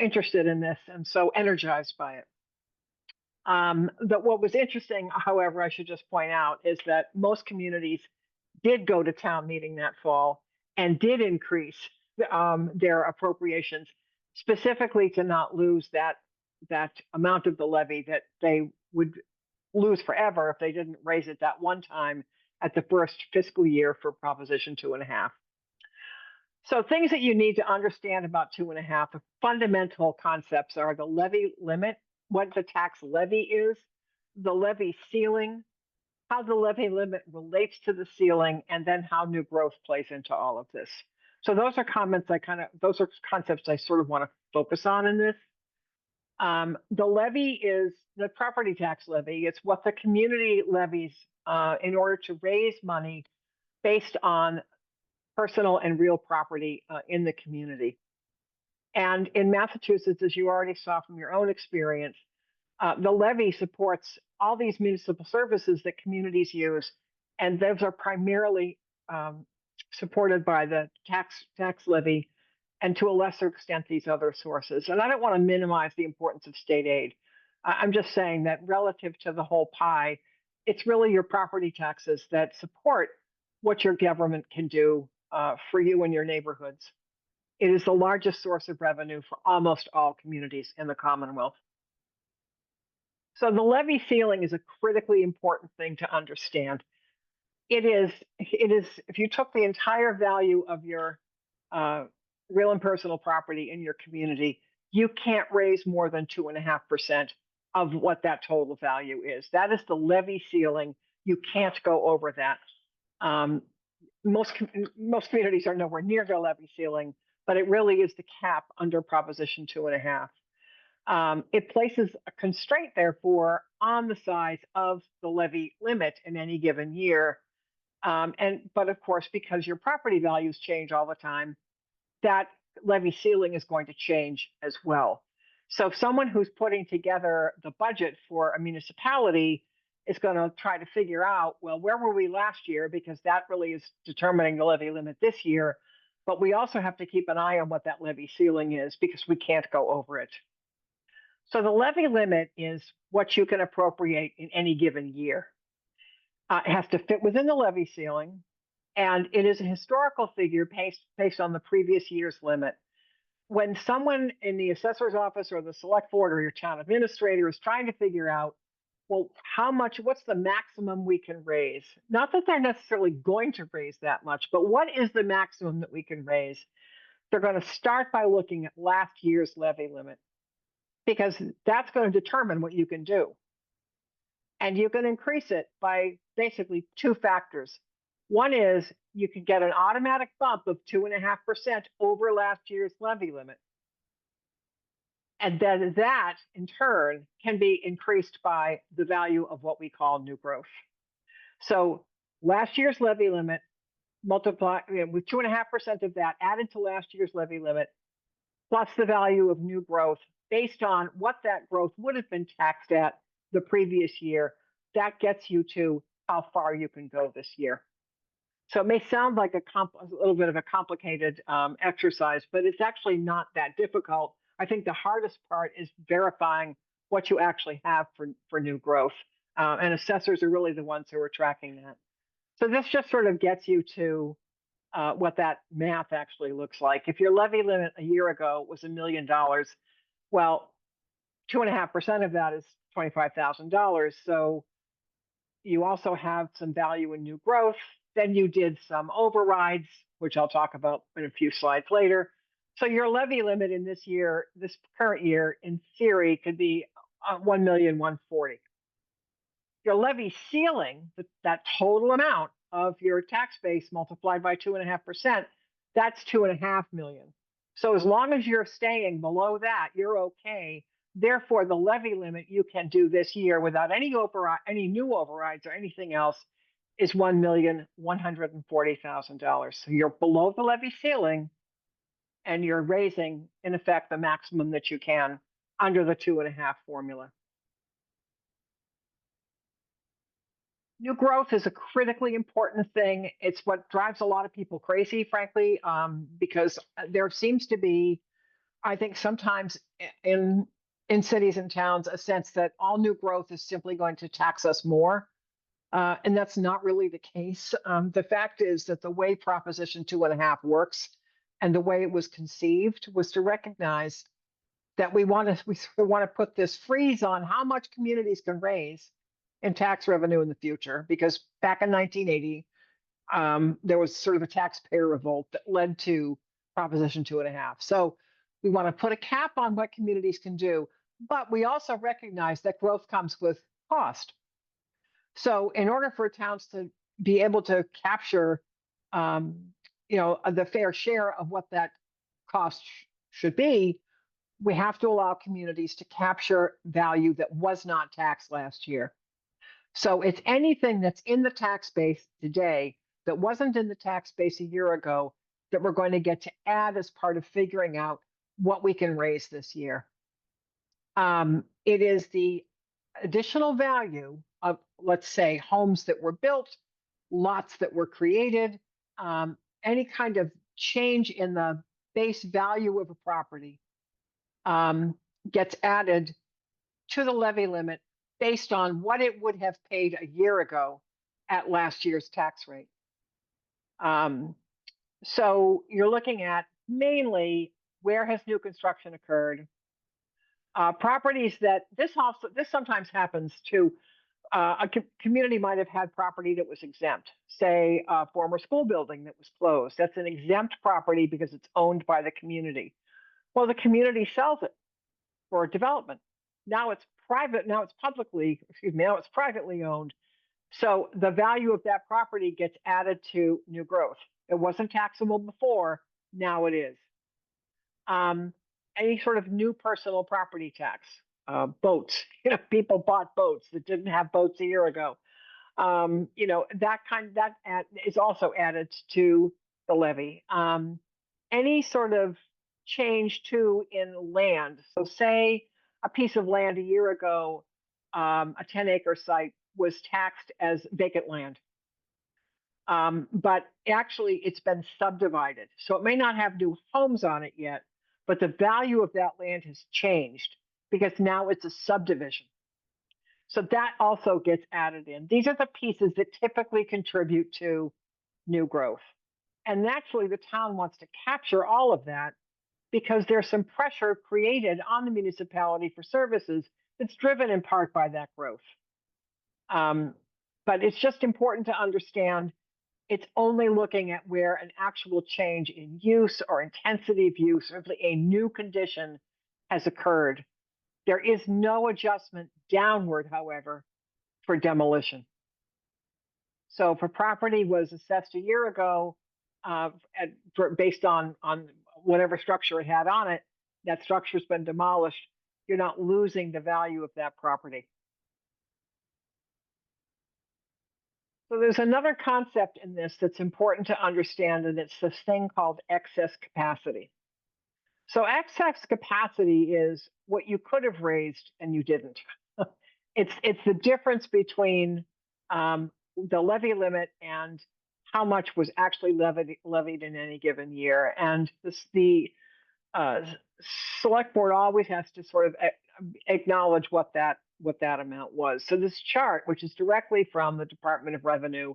interested in this and so energized by it. But what was interesting, however, I should just point out, is that most communities did go to town meeting that fall and did increase their appropriations, specifically to not lose that amount of the levy that they would lose forever if they didn't raise it that one time at the first fiscal year for Proposition 2.5. So things that you need to understand about 2.5, the fundamental concepts are the levy limit, what the tax levy is, the levy ceiling, how the levy limit relates to the ceiling, and then how new growth plays into all of this. So those are those are concepts I sort of want to focus on in this. The levy is the property tax levy. It's what the community levies in order to raise money based on personal and real property in the community. And in Massachusetts, as you already saw from your own experience, the levy supports all these municipal services that communities use, and those are primarily supported by the tax levy, and to a lesser extent, these other sources. And I don't want to minimize the importance of state aid. I'm just saying that relative to the whole pie, it's really your property taxes that support what your government can do for you and your neighborhoods. It is the largest source of revenue for almost all communities in the Commonwealth. So the levy ceiling is a critically important thing to understand. It is, if you took the entire value of your real and personal property in your community, you can't raise more than 2.5% of what that total value is. That is the levy ceiling. You can't go over that. Most communities are nowhere near their levy ceiling, but it really is the cap under Proposition 2.5. It places a constraint, therefore, on the size of the levy limit in any given year. But of course, because your property values change all the time, that levy ceiling is going to change as well. So someone who's putting together the budget for a municipality is going to try to figure out, well, where were we last year? Because that really is determining the levy limit this year. But we also have to keep an eye on what that levy ceiling is because we can't go over it. So the levy limit is what you can appropriate in any given year. It has to fit within the levy ceiling, and it is a historical figure based on the previous year's limit. When someone in the assessor's office or the select board or your town administrator is trying to figure out, well, what's the maximum we can raise? Not that they're necessarily going to raise that much, but what is the maximum that we can raise? They're going to start by looking at last year's levy limit, because that's going to determine what you can do. And you can increase it by basically two factors. One is you can get an automatic bump of 2.5% over last year's levy limit. And then that, in turn, can be increased by the value of what we call new growth. So last year's levy limit, multiply with 2.5% of that added to last year's levy limit, plus the value of new growth based on what that growth would have been taxed at the previous year, that gets you to how far you can go this year. So it may sound like a little bit of a complicated exercise, but it's actually not that difficult. I think the hardest part is verifying what you actually have for new growth. And assessors are really the ones who are tracking that. So this just sort of gets you to what that math actually looks like. If your levy limit a year ago was $1 million, well, 2.5% of that is $25,000. So you also have some value in new growth. Then you did some overrides, which I'll talk about in a few slides later. So your levy limit in this year, this current year, in theory, could be 1,140,000. Your levy ceiling, that total amount of your tax base multiplied by 2.5%, that's 2.5 million. So as long as you're staying below that, you're okay. Therefore, the levy limit you can do this year without any new overrides or anything else is $1,140,000. So you're below the levy ceiling, and you're raising, in effect, the maximum that you can under the 2.5 formula. New growth is a critically important thing. It's what drives a lot of people crazy, frankly, because there seems to be, I think, sometimes in cities and towns, a sense that all new growth is simply going to tax us more. And that's not really the case. The fact is that the way Proposition 2.5 works and the way it was conceived was to recognize that we want to put this freeze on how much communities can raise in tax revenue in the future, because back in 1980, there was sort of a taxpayer revolt that led to Proposition 2.5. So we want to put a cap on what communities can do, but we also recognize that growth comes with cost. So in order for towns to be able to capture, the fair share of what that cost should be, we have to allow communities to capture value that was not taxed last year. So it's anything that's in the tax base today that wasn't in the tax base a year ago that we're going to get to add as part of figuring out what we can raise this year. It is the additional value of, let's say, homes that were built, lots that were created, any kind of change in the base value of a property gets added to the levy limit based on what it would have paid a year ago at last year's tax rate. So you're looking at mainly where has new construction occurred. Properties that this sometimes happens too. A community might have had property that was exempt, say a former school building that was closed. That's an exempt property because it's owned by the community. Well, the community sells it for development. Now it's private, now it's privately owned. So the value of that property gets added to new growth. It wasn't taxable before, now it is. Any sort of new personal property tax, boats, people bought boats that didn't have boats a year ago. That is also added to the levy. Any sort of change too in land. So say a piece of land a year ago, a 10-acre site was taxed as vacant land. But actually it's been subdivided. So it may not have new homes on it yet, but the value of that land has changed because now it's a subdivision. So that also gets added in. These are the pieces that typically contribute to new growth. And naturally, the town wants to capture all of that because there's some pressure created on the municipality for services that's driven in part by that growth. But it's just important to understand it's only looking at where an actual change in use or intensity of use, or a new condition has occurred. There is no adjustment downward, however, for demolition. So if a property was assessed a year ago, based on whatever structure it had on it, that structure's been demolished, you're not losing the value of that property. So there's another concept in this that's important to understand, and it's this thing called excess capacity. So excess capacity is what you could have raised and you didn't. It's the difference between the levy limit and how much was actually levied in any given year. And the select board always has to sort of acknowledge what that what that amount was. So this chart, which is directly from the Department of Revenue,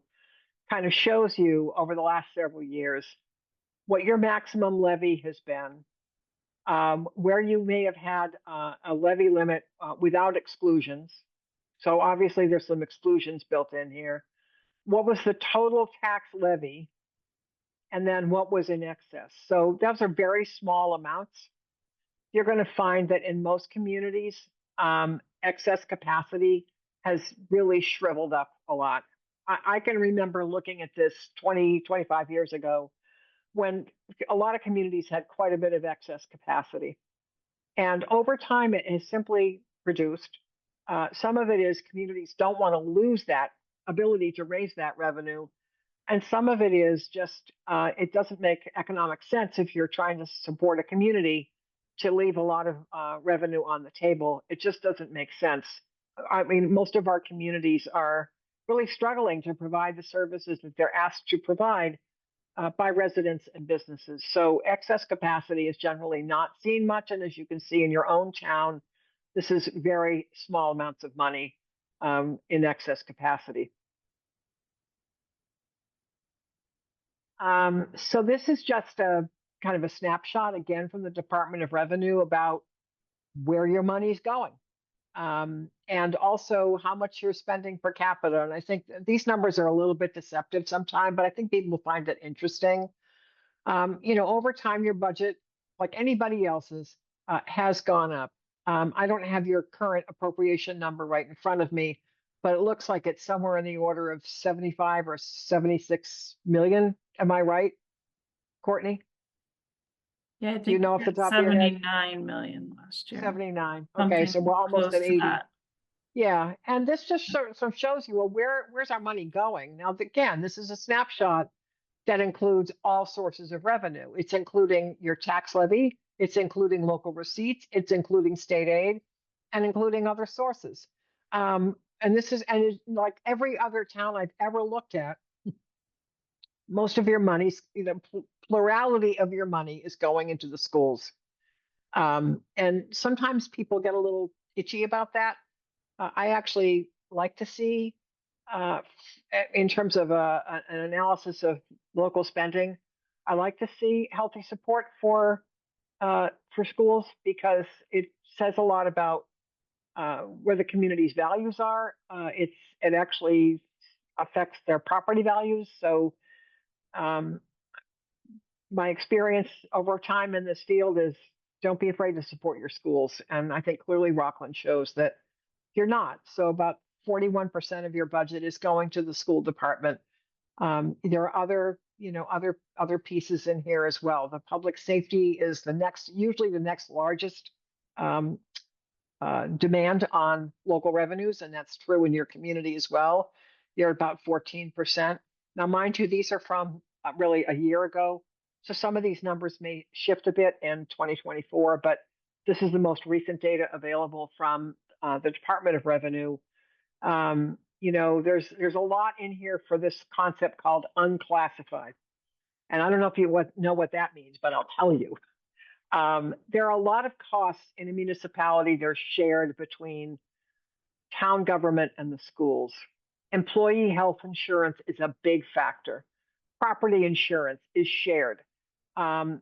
kind of shows you over the last several years what your maximum levy has been, where you may have had a levy limit without exclusions. So obviously there's some exclusions built in here. What was the total tax levy? And then what was in excess? So those are very small amounts. You're going to find that in most communities, excess capacity has really shriveled up a lot. I can remember looking at this 20, 25 years ago when a lot of communities had quite a bit of excess capacity. And over time, it has simply reduced. Some of it is communities don't want to lose that ability to raise that revenue. And some of it is just, it doesn't make economic sense if you're trying to support a community to leave a lot of revenue on the table. It just doesn't make sense. I mean, most of our communities are really struggling to provide the services that they're asked to provide by residents and businesses. So excess capacity is generally not seen much. And as you can see in your own town, this is very small amounts of money in excess capacity. So this is just a kind of a snapshot again from the Department of Revenue about where your money is going. And also how much you're spending per capita. And I think these numbers are a little bit deceptive sometimes, but I think people will find it interesting. Over time, your budget, like anybody else's, has gone up. I don't have your current appropriation number right in front of me, but it looks like it's somewhere in the order of 75 or 76 million. Am I right, Courtney? Yeah, I Do you think know we off the had top of your head? 79 million last year. 79. Okay, so Something we're almost close at to 80. that. Yeah, and this just sort of shows you, well, where's our money going? Now, again, this is a snapshot that includes all sources of revenue. It's including your tax levy, it's including local receipts, it's including state aid, and including other sources. And this is, and it's like every other town I've ever looked at, most of your money, plurality of your money is going into the schools. And sometimes people get a little itchy about that. I actually like to see, in terms of an analysis of local spending, I like to see healthy support for schools because it says a lot about where the community's values are. It actually affects their property values. So my experience over time in this field is don't be afraid to support your schools. And I think clearly Rockland shows that you're not. So about 41% of your budget is going to the school department. There are other pieces in here as well. The public safety is usually the next largest demand on local revenues, and that's true in your community as well. You're about 14%. Now, mind you, these are from really a year ago. So some of these numbers may shift a bit in 2024, but this is the most recent data available from the Department of Revenue. There's a lot in here for this concept called unclassified. And I don't know if you know what that means, but I'll tell you. There are a lot of costs in a municipality. They're shared between town government and the schools. Employee health insurance is a big factor. Property insurance is shared. Other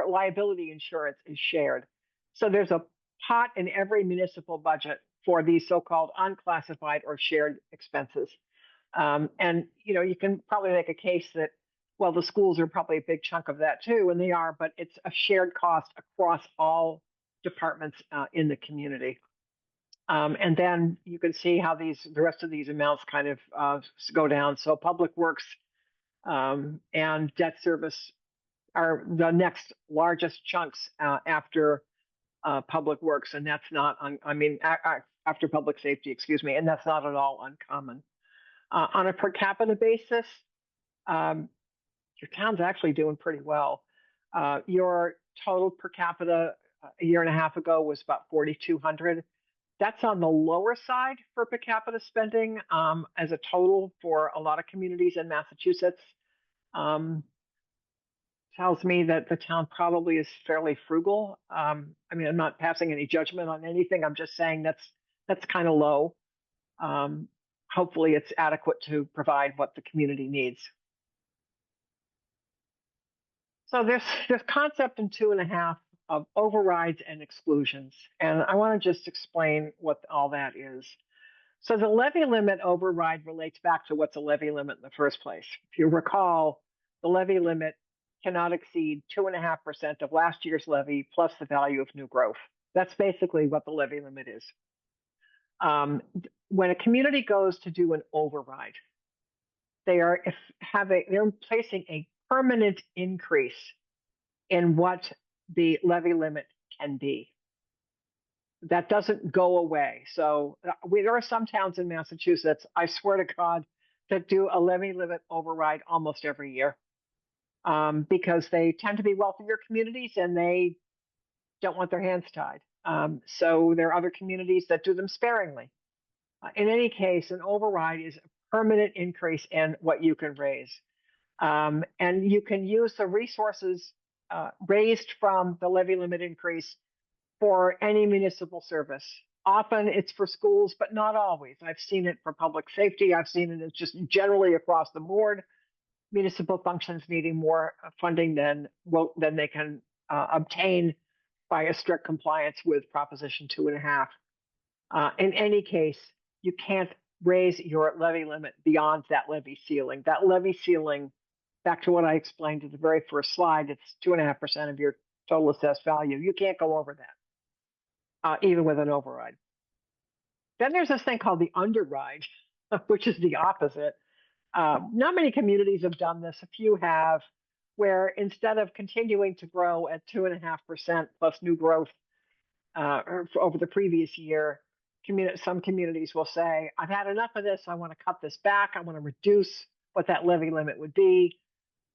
liability insurance is shared. So there's a pot in every municipal budget for these so-called unclassified or shared expenses. And you can probably make a case that, well, the schools are probably a big chunk of that too, and they are, but it's a shared cost across all departments in the community. And then you can see how the rest of these amounts kind of go down. So public works and debt service are the next largest chunks after public works, and that's not, after public safety, excuse me, and that's not at all uncommon. On a per capita basis, your town's actually doing pretty well. Your total per capita a year and a half ago was about 4,200. That's on the lower side for per capita spending as a total for a lot of communities in Massachusetts. tells me that the town probably is fairly frugal. I mean, I'm not passing any judgment on anything. I'm just saying that's kind of low. Hopefully it's adequate to provide what the community needs. So there's this concept in 2.5 of overrides and exclusions. And I want to just explain what all that is. So the levy limit override relates back to what's a levy limit in the first place. If you recall, the levy limit cannot exceed 2.5% of last year's levy plus the value of new growth. That's basically what the levy limit is. When a community goes to do an override, they're placing a permanent increase in what the levy limit can be. That doesn't go away. So there are some towns in Massachusetts, I swear to God, that do a levy limit override almost every year because they tend to be wealthier communities and they don't want their hands tied. So there are other communities that do them sparingly. In any case, an override is a permanent increase in what you can raise. And you can use the resources raised from the levy limit increase for any municipal service. Often it's for schools, but not always. I've seen it for public safety. I've seen it just generally across the board. Municipal functions needing more funding than they can obtain by a strict compliance with Proposition 2.5. In any case, you can't raise your levy limit beyond that levy ceiling. That levy ceiling, back to what I explained at the very first slide, it's 2.5% of your total assessed value. You can't go over that, even with an override. Then there's this thing called the underride, which is the opposite. Not many communities have done this. A few have, where instead of continuing to grow at 2.5% plus new growth over the previous year, some communities will say, I've had enough of this. I want to cut this back. I want to reduce what that levy limit would be.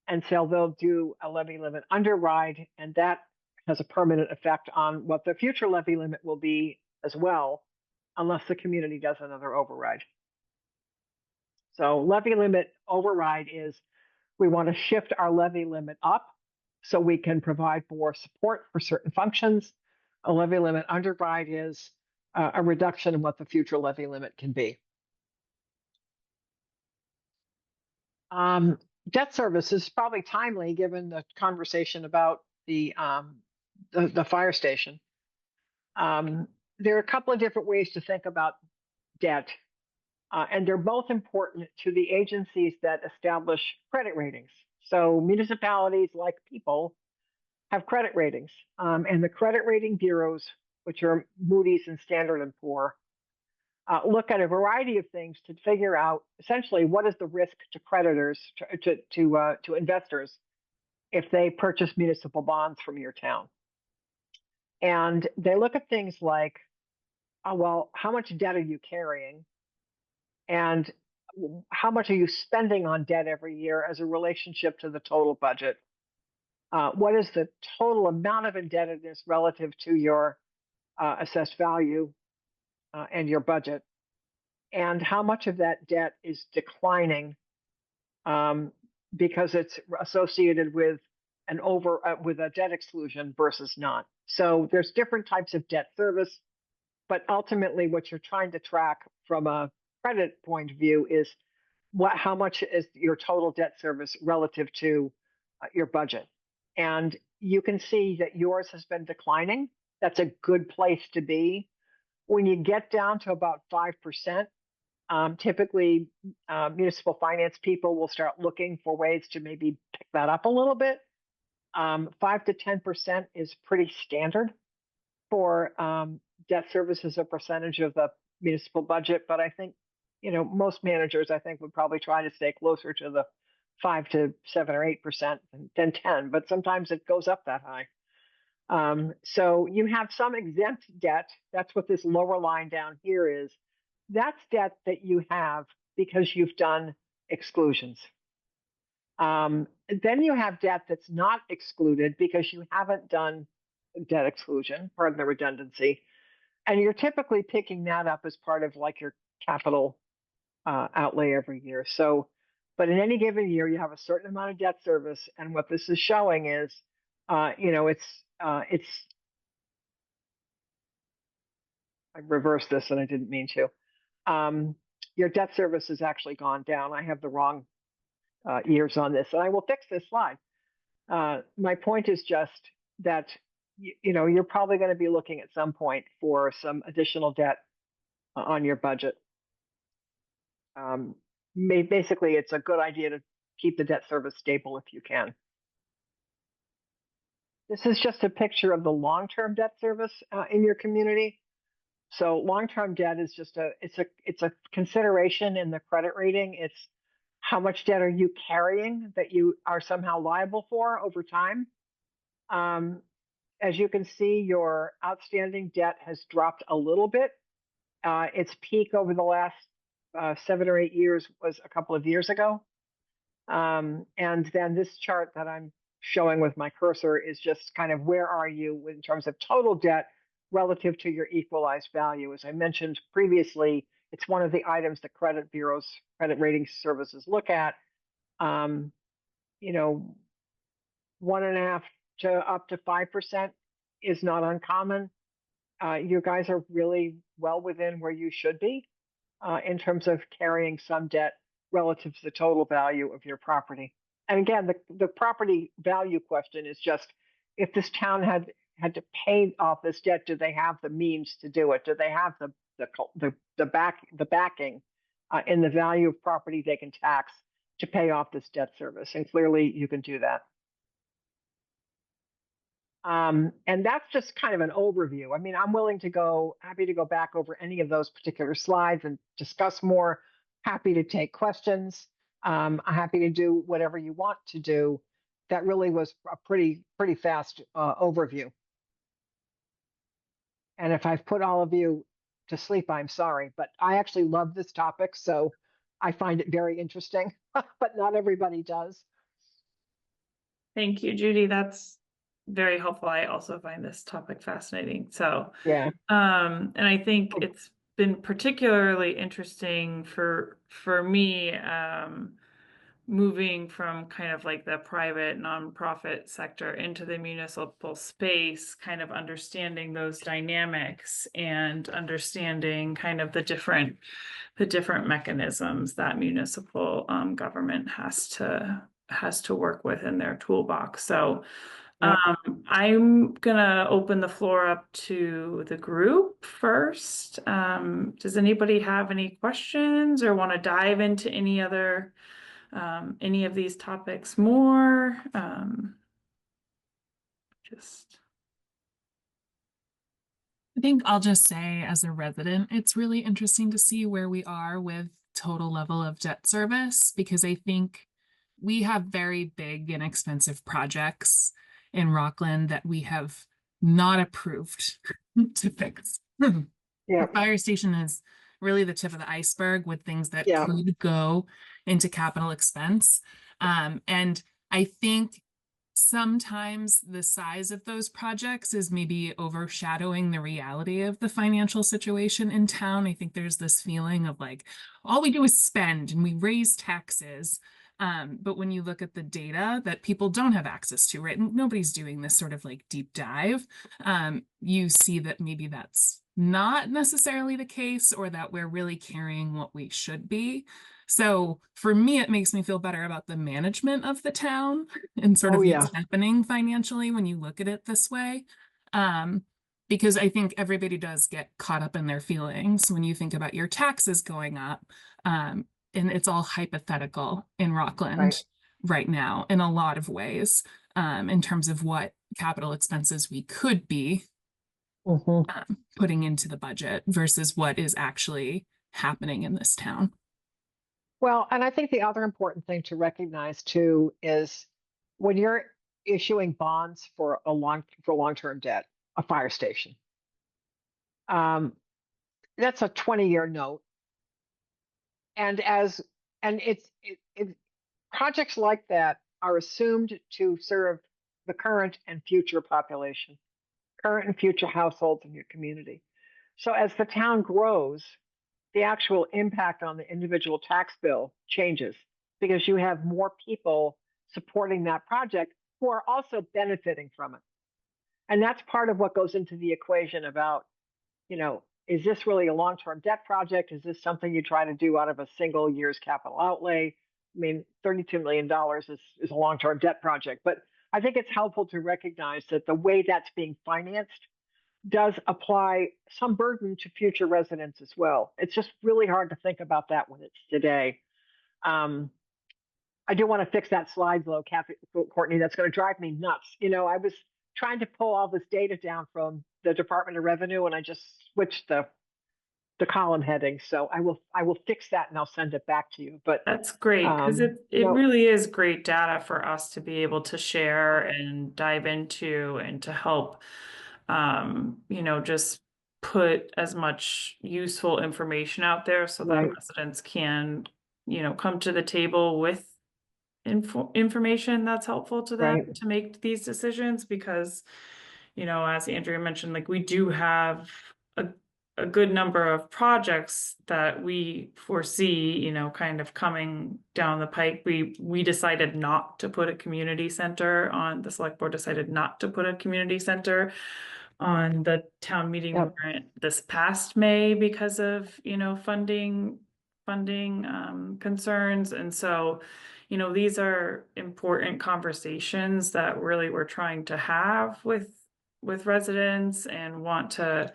And so they'll do a levy limit underride, and that has a permanent effect on what the future levy limit will be as well, unless the community does another override. So levy limit override is we want to shift our levy limit up so we can provide more support for certain functions. A levy limit underride is a reduction in what the future levy limit can be. Debt service is probably timely given the conversation about the fire station. There are a couple of different ways to think about debt, and they're both important to the agencies that establish credit ratings. So municipalities, like people, have credit ratings, and the credit rating bureaus, which are Moody's and Standard & Poor, look at a variety of things to figure out essentially what is the risk to creditors, to investors, if they purchase municipal bonds from your town. And they look at things like, well, how much debt are you carrying? And how much are you spending on debt every year as a relationship to the total budget? What is the total amount of indebtedness relative to your assessed value and your budget? And how much of that debt is declining because it's associated with with a debt exclusion versus not. So there's different types of debt service, but ultimately what you're trying to track from a credit point of view is how much is your total debt service relative to your budget. And you can see that yours has been declining. That's a good place to be. When you get down to about 5%, typically municipal finance people will start looking for ways to maybe pick that up a little bit. 5 to 10% is pretty standard for debt service as a percentage of the municipal budget. But I think, most managers, I think, would probably try to stay closer to the 5 to 7 or 8% than 10, but sometimes it goes up that high. So you have some exempt debt. That's what this lower line down here is. That's debt that you have because you've done exclusions. Then you have debt that's not excluded because you haven't done debt exclusion, pardon the redundancy. And you're typically picking that up as part of like your capital outlay every year. So But in any given year, you have a certain amount of debt service, and what this is showing is, it's. I reversed this, and I didn't mean to. Your debt service has actually gone down. I have the wrong years on this, and I will fix this slide. My point is just that you're probably going to be looking at some point for some additional debt on your budget. Basically, it's a good idea to keep the debt service stable if you can. This is just a picture of the long-term debt service in your community. So long-term debt is just it's a consideration in the credit rating. It's how much debt are you carrying that you are somehow liable for over time. As you can see, your outstanding debt has dropped a little bit. Its peak over the last 7 or 8 years was a couple of years ago. And then this chart that I'm showing with my cursor is just kind of where are you in terms of total debt relative to your equalized value. As I mentioned previously, it's one of the items that credit bureaus, credit rating services look at. 1.5% to up to 5% is not uncommon. You guys are really well within where you should be in terms of carrying some debt relative to the total value of your property. And again, the property value question is just, if this town had to pay off this debt, do they have the means to do it? Do they have the backing in the value of property they can tax to pay off this debt service? And clearly you can do that. And that's just kind of an overview. I mean, I'm happy to go back over any of those particular slides and discuss more. Happy to take questions. I'm happy to do whatever you want to do. That really was a pretty fast overview. And if I've put all of you to sleep, I'm sorry, but I actually love this topic, so I find it very interesting, but not everybody does. Thank you, Judy. That's very helpful. I also find this topic fascinating. So, Yeah. and I think it's been particularly interesting for me, moving from kind of like the private nonprofit sector into the municipal space, kind of understanding those dynamics and understanding kind of the different mechanisms that municipal government has to work with in their toolbox. So I'm gonna open the floor up to the group first. Does anybody have any questions or want to dive into any of these topics more? I think I'll just say, as a resident, it's really interesting to see where we are with total level of debt service, because I think we have very big and expensive projects in Rockland that we have not approved to fix. The fire station is really the tip of the iceberg with things that could go into capital expense. And I think sometimes the size of those projects is maybe overshadowing the reality of the financial situation in town. I think there's this feeling of like, all we do is spend and we raise taxes. But when you look at the data that people don't have access to, right? Nobody's doing this sort of like deep dive. You see that maybe that's not necessarily the case, or that we're really carrying what we should be. So for me, it makes me feel better about the management of the town and sort of what's happening financially when you look at it this way. Because I think everybody does get caught up in their feelings when you think about your taxes going up. And it's all hypothetical in Rockland right now in a lot of ways, in terms of what capital expenses we could be putting into the budget versus what is actually happening in this town. Well, and I think the other important thing to recognize too is when you're issuing bonds for long-term debt, a fire station, that's a 20-year note. And projects like that are assumed to serve the current and future population, current and future households in your community. So as the town grows, the actual impact on the individual tax bill changes. because you have more people supporting that project who are also benefiting from it. And that's part of what goes into the equation about, is this really a long-term debt project? Is this something you try to do out of a single year's capital outlay? I mean, $32 million is a long-term debt project, but I think it's helpful to recognize that the way that's being financed does apply some burden to future residents as well. It's just really hard to think about that when it's today. I do want to fix that slide though, Courtney. That's going to drive me nuts. I was trying to pull all this data down from the Department of Revenue, and I just switched the column heading. So I will fix that and I'll send it back to you. But That's great, because it really is great data for us to be able to share and dive into and to help, just put as much useful information out there so that Right. residents can, come to the table with information that's helpful to them Right. to make these decisions, because, as Andrea mentioned, like we do have a good number of projects that we foresee, kind of coming down the pike. We decided not to put a community center on, the select board decided not to put a community center on the town meeting Yep. warrant this past May because of, funding concerns. And so, these are important conversations that really we're trying to have with residents, and want to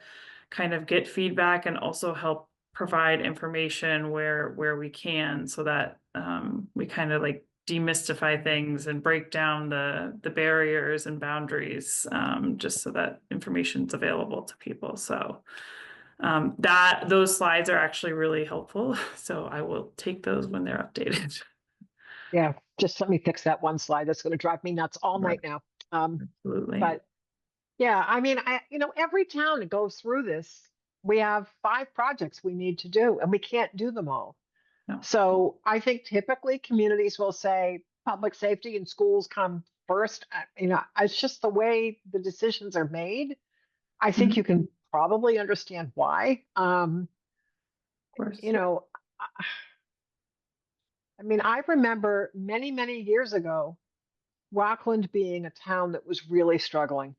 kind of get feedback and also help provide information where we can, so that we kind of like demystify things and break down the barriers and boundaries, just so that information's available to people. So that those slides are actually really helpful. So I will take those when they're updated. Yeah. Just let me fix that one slide. That's going to drive me nuts all night now. Absolutely. But yeah, I mean, every town that goes through this, we have 5 projects we need to do, and we can't do them all. No. So I think typically communities will say public safety and schools come first. It's just the way the decisions are made. I think you can probably understand why. Of course. I mean, I remember many, many years ago, Rockland being a town that was really struggling.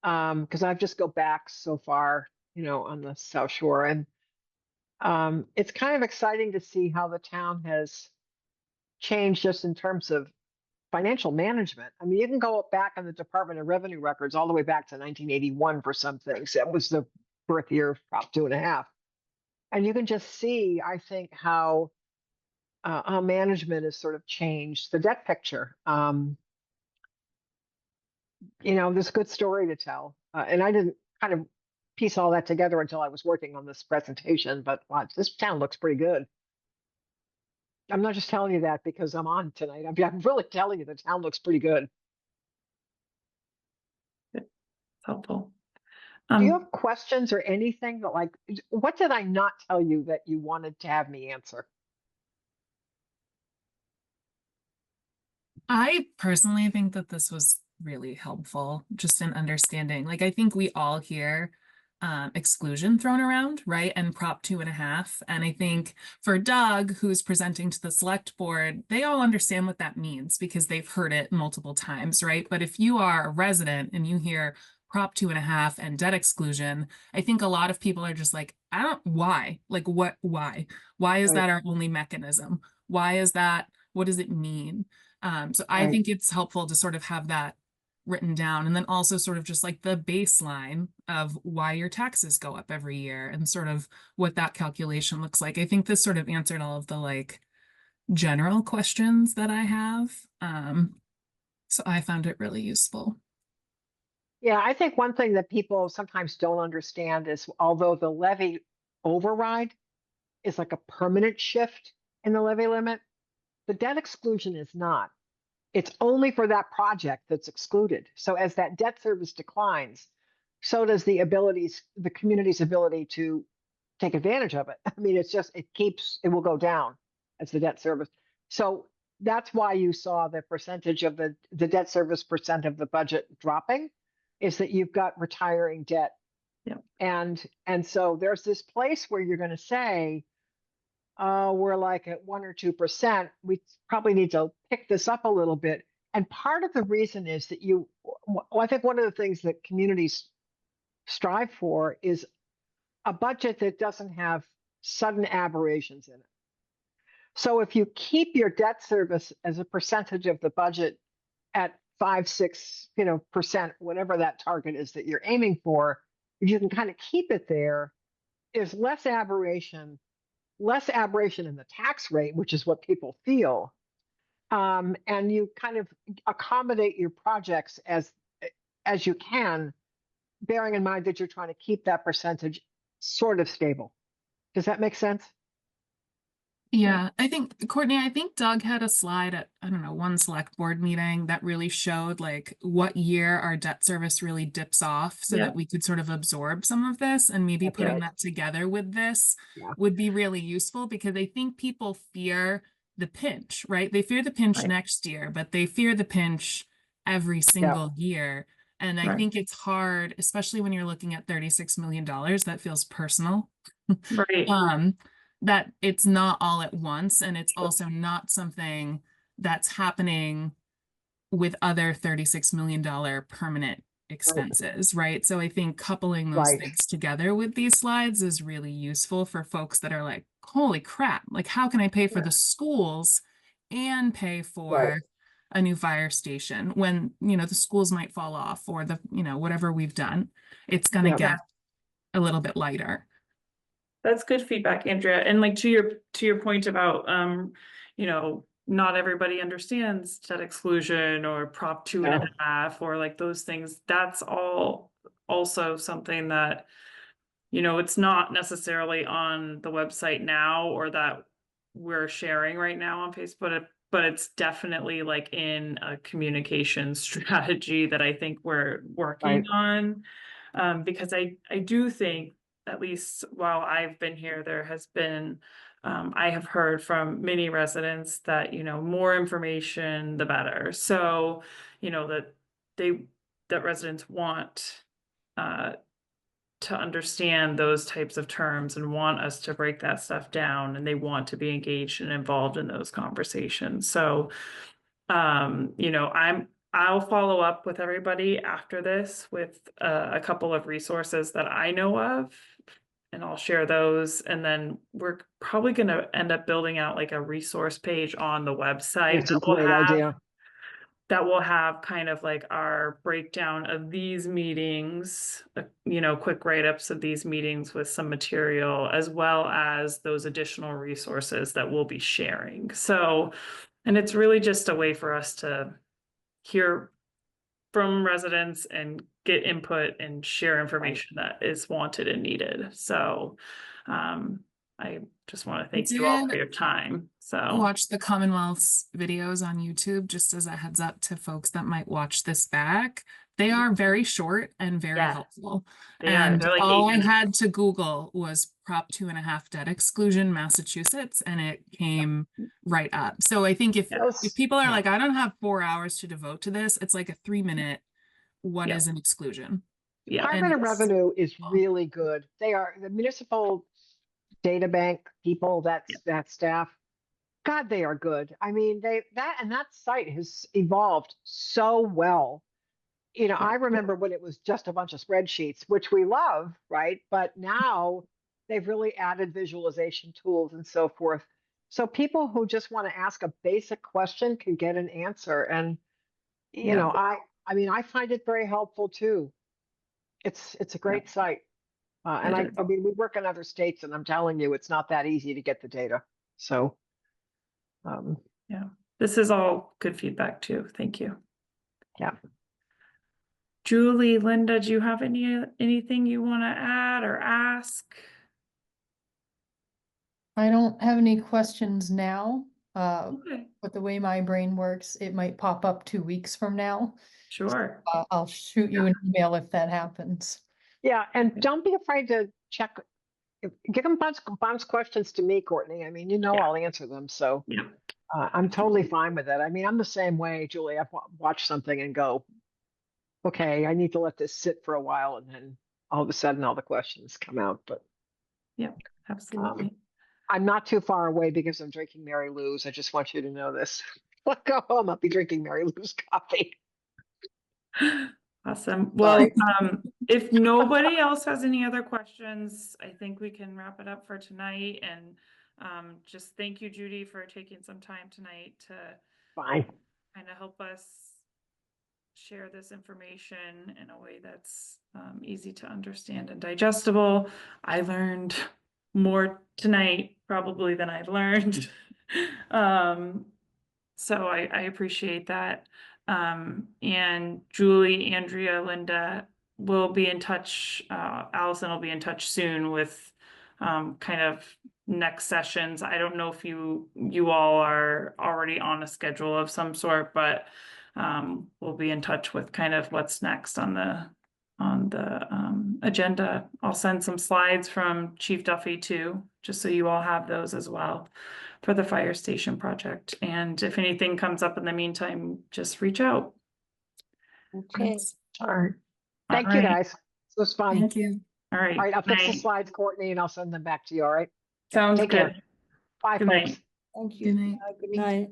Because I've just go back so far, on the South Shore, and it's kind of exciting to see how the town has changed just in terms of financial management. I mean, you can go back in the Department of Revenue records all the way back to 1981 for some things. That was the birth year of Prop 2.5. And you can just see, I think, how management has sort of changed the debt picture. There's a good story to tell. And I didn't kind of piece all that together until I was working on this presentation, but wow, this town looks pretty good. I'm not just telling you that because I'm on tonight. I'm really telling you the town looks pretty good. It's helpful. Do you have questions or anything that what did I not tell you that you wanted to have me answer? I personally think that this was really helpful just in understanding. Like, I think we all hear exclusion thrown around, right? And Prop 2.5. And I think for Doug, who's presenting to the select board, they all understand what that means because they've heard it multiple times, right? But if you are a resident and you hear Prop 2.5 and debt exclusion, I think a lot of people are just like, why? Like, why? Why is that our only mechanism? Why is that? What does it mean? So I think it's helpful to sort of have that written down, and then also sort of just like the baseline of why your taxes go up every year and sort of what that calculation looks like. I think this sort of answered all of the like general questions that I have. So I found it really useful. Yeah, I think one thing that people sometimes don't understand is although the levy override is like a permanent shift in the levy limit, the debt exclusion is not. It's only for that project that's excluded. So as that debt service declines, so does the community's ability to take advantage of it. I mean, it will go down as the debt service. So that's why you saw the percentage of the debt service percent of the budget dropping, is that you've got retiring debt. Yeah. And so there's this place where you're going to say, we're like at 1 or 2%, we probably need to pick this up a little bit. And part of the reason is that I think one of the things that communities strive for is a budget that doesn't have sudden aberrations in it. So if you keep your debt service as a percentage of the budget at 5, 6, percent, whatever that target is that you're aiming for, if you can kind of keep it there, there's less aberration in the tax rate, which is what people feel. And you kind of accommodate your projects as you can, bearing in mind that you're trying to keep that percentage sort of stable. Does that make sense? Yeah, I think, Courtney, I think Doug had a slide at, I don't know, one select board meeting that really showed like what year our debt service really dips off so Yeah. that we could sort of absorb some of this, and maybe That's putting right. that together with this Yeah. would be really useful, because I think people fear the pinch, right? They fear the pinch Right. next year, but they fear the pinch every single year. And I Right. think it's hard, especially when you're looking at $36 million, that feels personal. Right. That it's not all at once, and it's also not something that's happening with other $36 million permanent expenses, right? So I think coupling those Right. things together with these slides is really useful for folks that are like, holy crap, like how can I pay for the schools and pay for Right. a new fire station when, the schools might fall off, or whatever we've done, it's going to Yeah. get a little bit lighter. That's good feedback, Andrea. And like to your point about not everybody understands debt exclusion or Prop 2.5 or like those things. That's all also something that it's not necessarily on the website now or that we're sharing right now on Facebook, but it's definitely like in a communication strategy that I think we're working on. Because I do think, at least while I've been here, there has been, I have heard from many residents that, more information, the better. So, that residents want, to understand those types of terms and want us to break that stuff down, and they want to be engaged and involved in those conversations. So, I'll follow up with everybody after this with a couple of resources that I know of, and I'll share those. And then we're probably going to end up building out like a resource page on the website It's a great idea. that will have kind of like our breakdown of these meetings, quick write-ups of these meetings with some material, as well as those additional resources that we'll be sharing. So, and it's really just a way for us to hear from residents and get input and share information that is wanted and needed. So, I just want to thank you all for your time. So Watch the Commonwealth's videos on YouTube, just as a heads up to folks that might watch this back. They are very short and very helpful. And they're like all 8 I minutes. had to Google was Prop 2.5 debt exclusion, Massachusetts, and it came right up. So I think if people are like, I don't have 4 hours to devote to this, it's like a 3-minute, what is an exclusion? Department of Revenue is really good. They are the municipal data bank people, that staff. God, they are good. I mean, that site has evolved so well. I remember when it was just a bunch of spreadsheets, which we love, right? But now they've really added visualization tools and so forth. So people who just want to ask a basic question can get an answer. And, I find it very helpful too. It's a great site. And I mean, we work in other states, and I'm telling you, it's not that easy to get the data. So, this is all good feedback too. Thank you. Yeah. Julie, Linda, do you have anything you want to add or ask? I don't have any questions now. Okay, But the way my brain works, it might pop up 2 weeks from now. sure. I'll shoot you an email if that happens. Yeah, and don't be afraid to check. Give them bounce questions to me, Courtney. I mean, I'll answer them. So Yeah. I'm totally fine with it. I mean, I'm the same way, Julie. I've watched something and go, okay, I need to let this sit for a while, and then all of a sudden all the questions come out. But Yeah, absolutely. I'm not too far away because I'm drinking Mary Lou's. I just want you to know this. I'll go home, I'll be drinking Mary Lou's coffee. Awesome. Well, Sorry. if nobody else has any other questions, I think we can wrap it up for tonight. And just thank you, Judy, for taking some time tonight to Fine. kind of help us share this information in a way that's easy to understand and digestible. I learned more tonight probably than I've learned. So I appreciate that. And Julie, Andrea, Linda will be in touch. Allison will be in touch soon with kind of next sessions. I don't know if you all are already on a schedule of some sort, but we'll be in touch with kind of what's next on the agenda. I'll send some slides from Chief Duffy too, just so you all have those as well for the fire station project. And if anything comes up in the meantime, just reach out. Okay. All right. All Thank you, right. guys. This was fun. Thank you. All right. All right, I'll fix the Night. slides, Courtney, and I'll send them back to you, all right? Sounds Take good. care. Bye, Good night. folks. Thank Good you. night. Good night.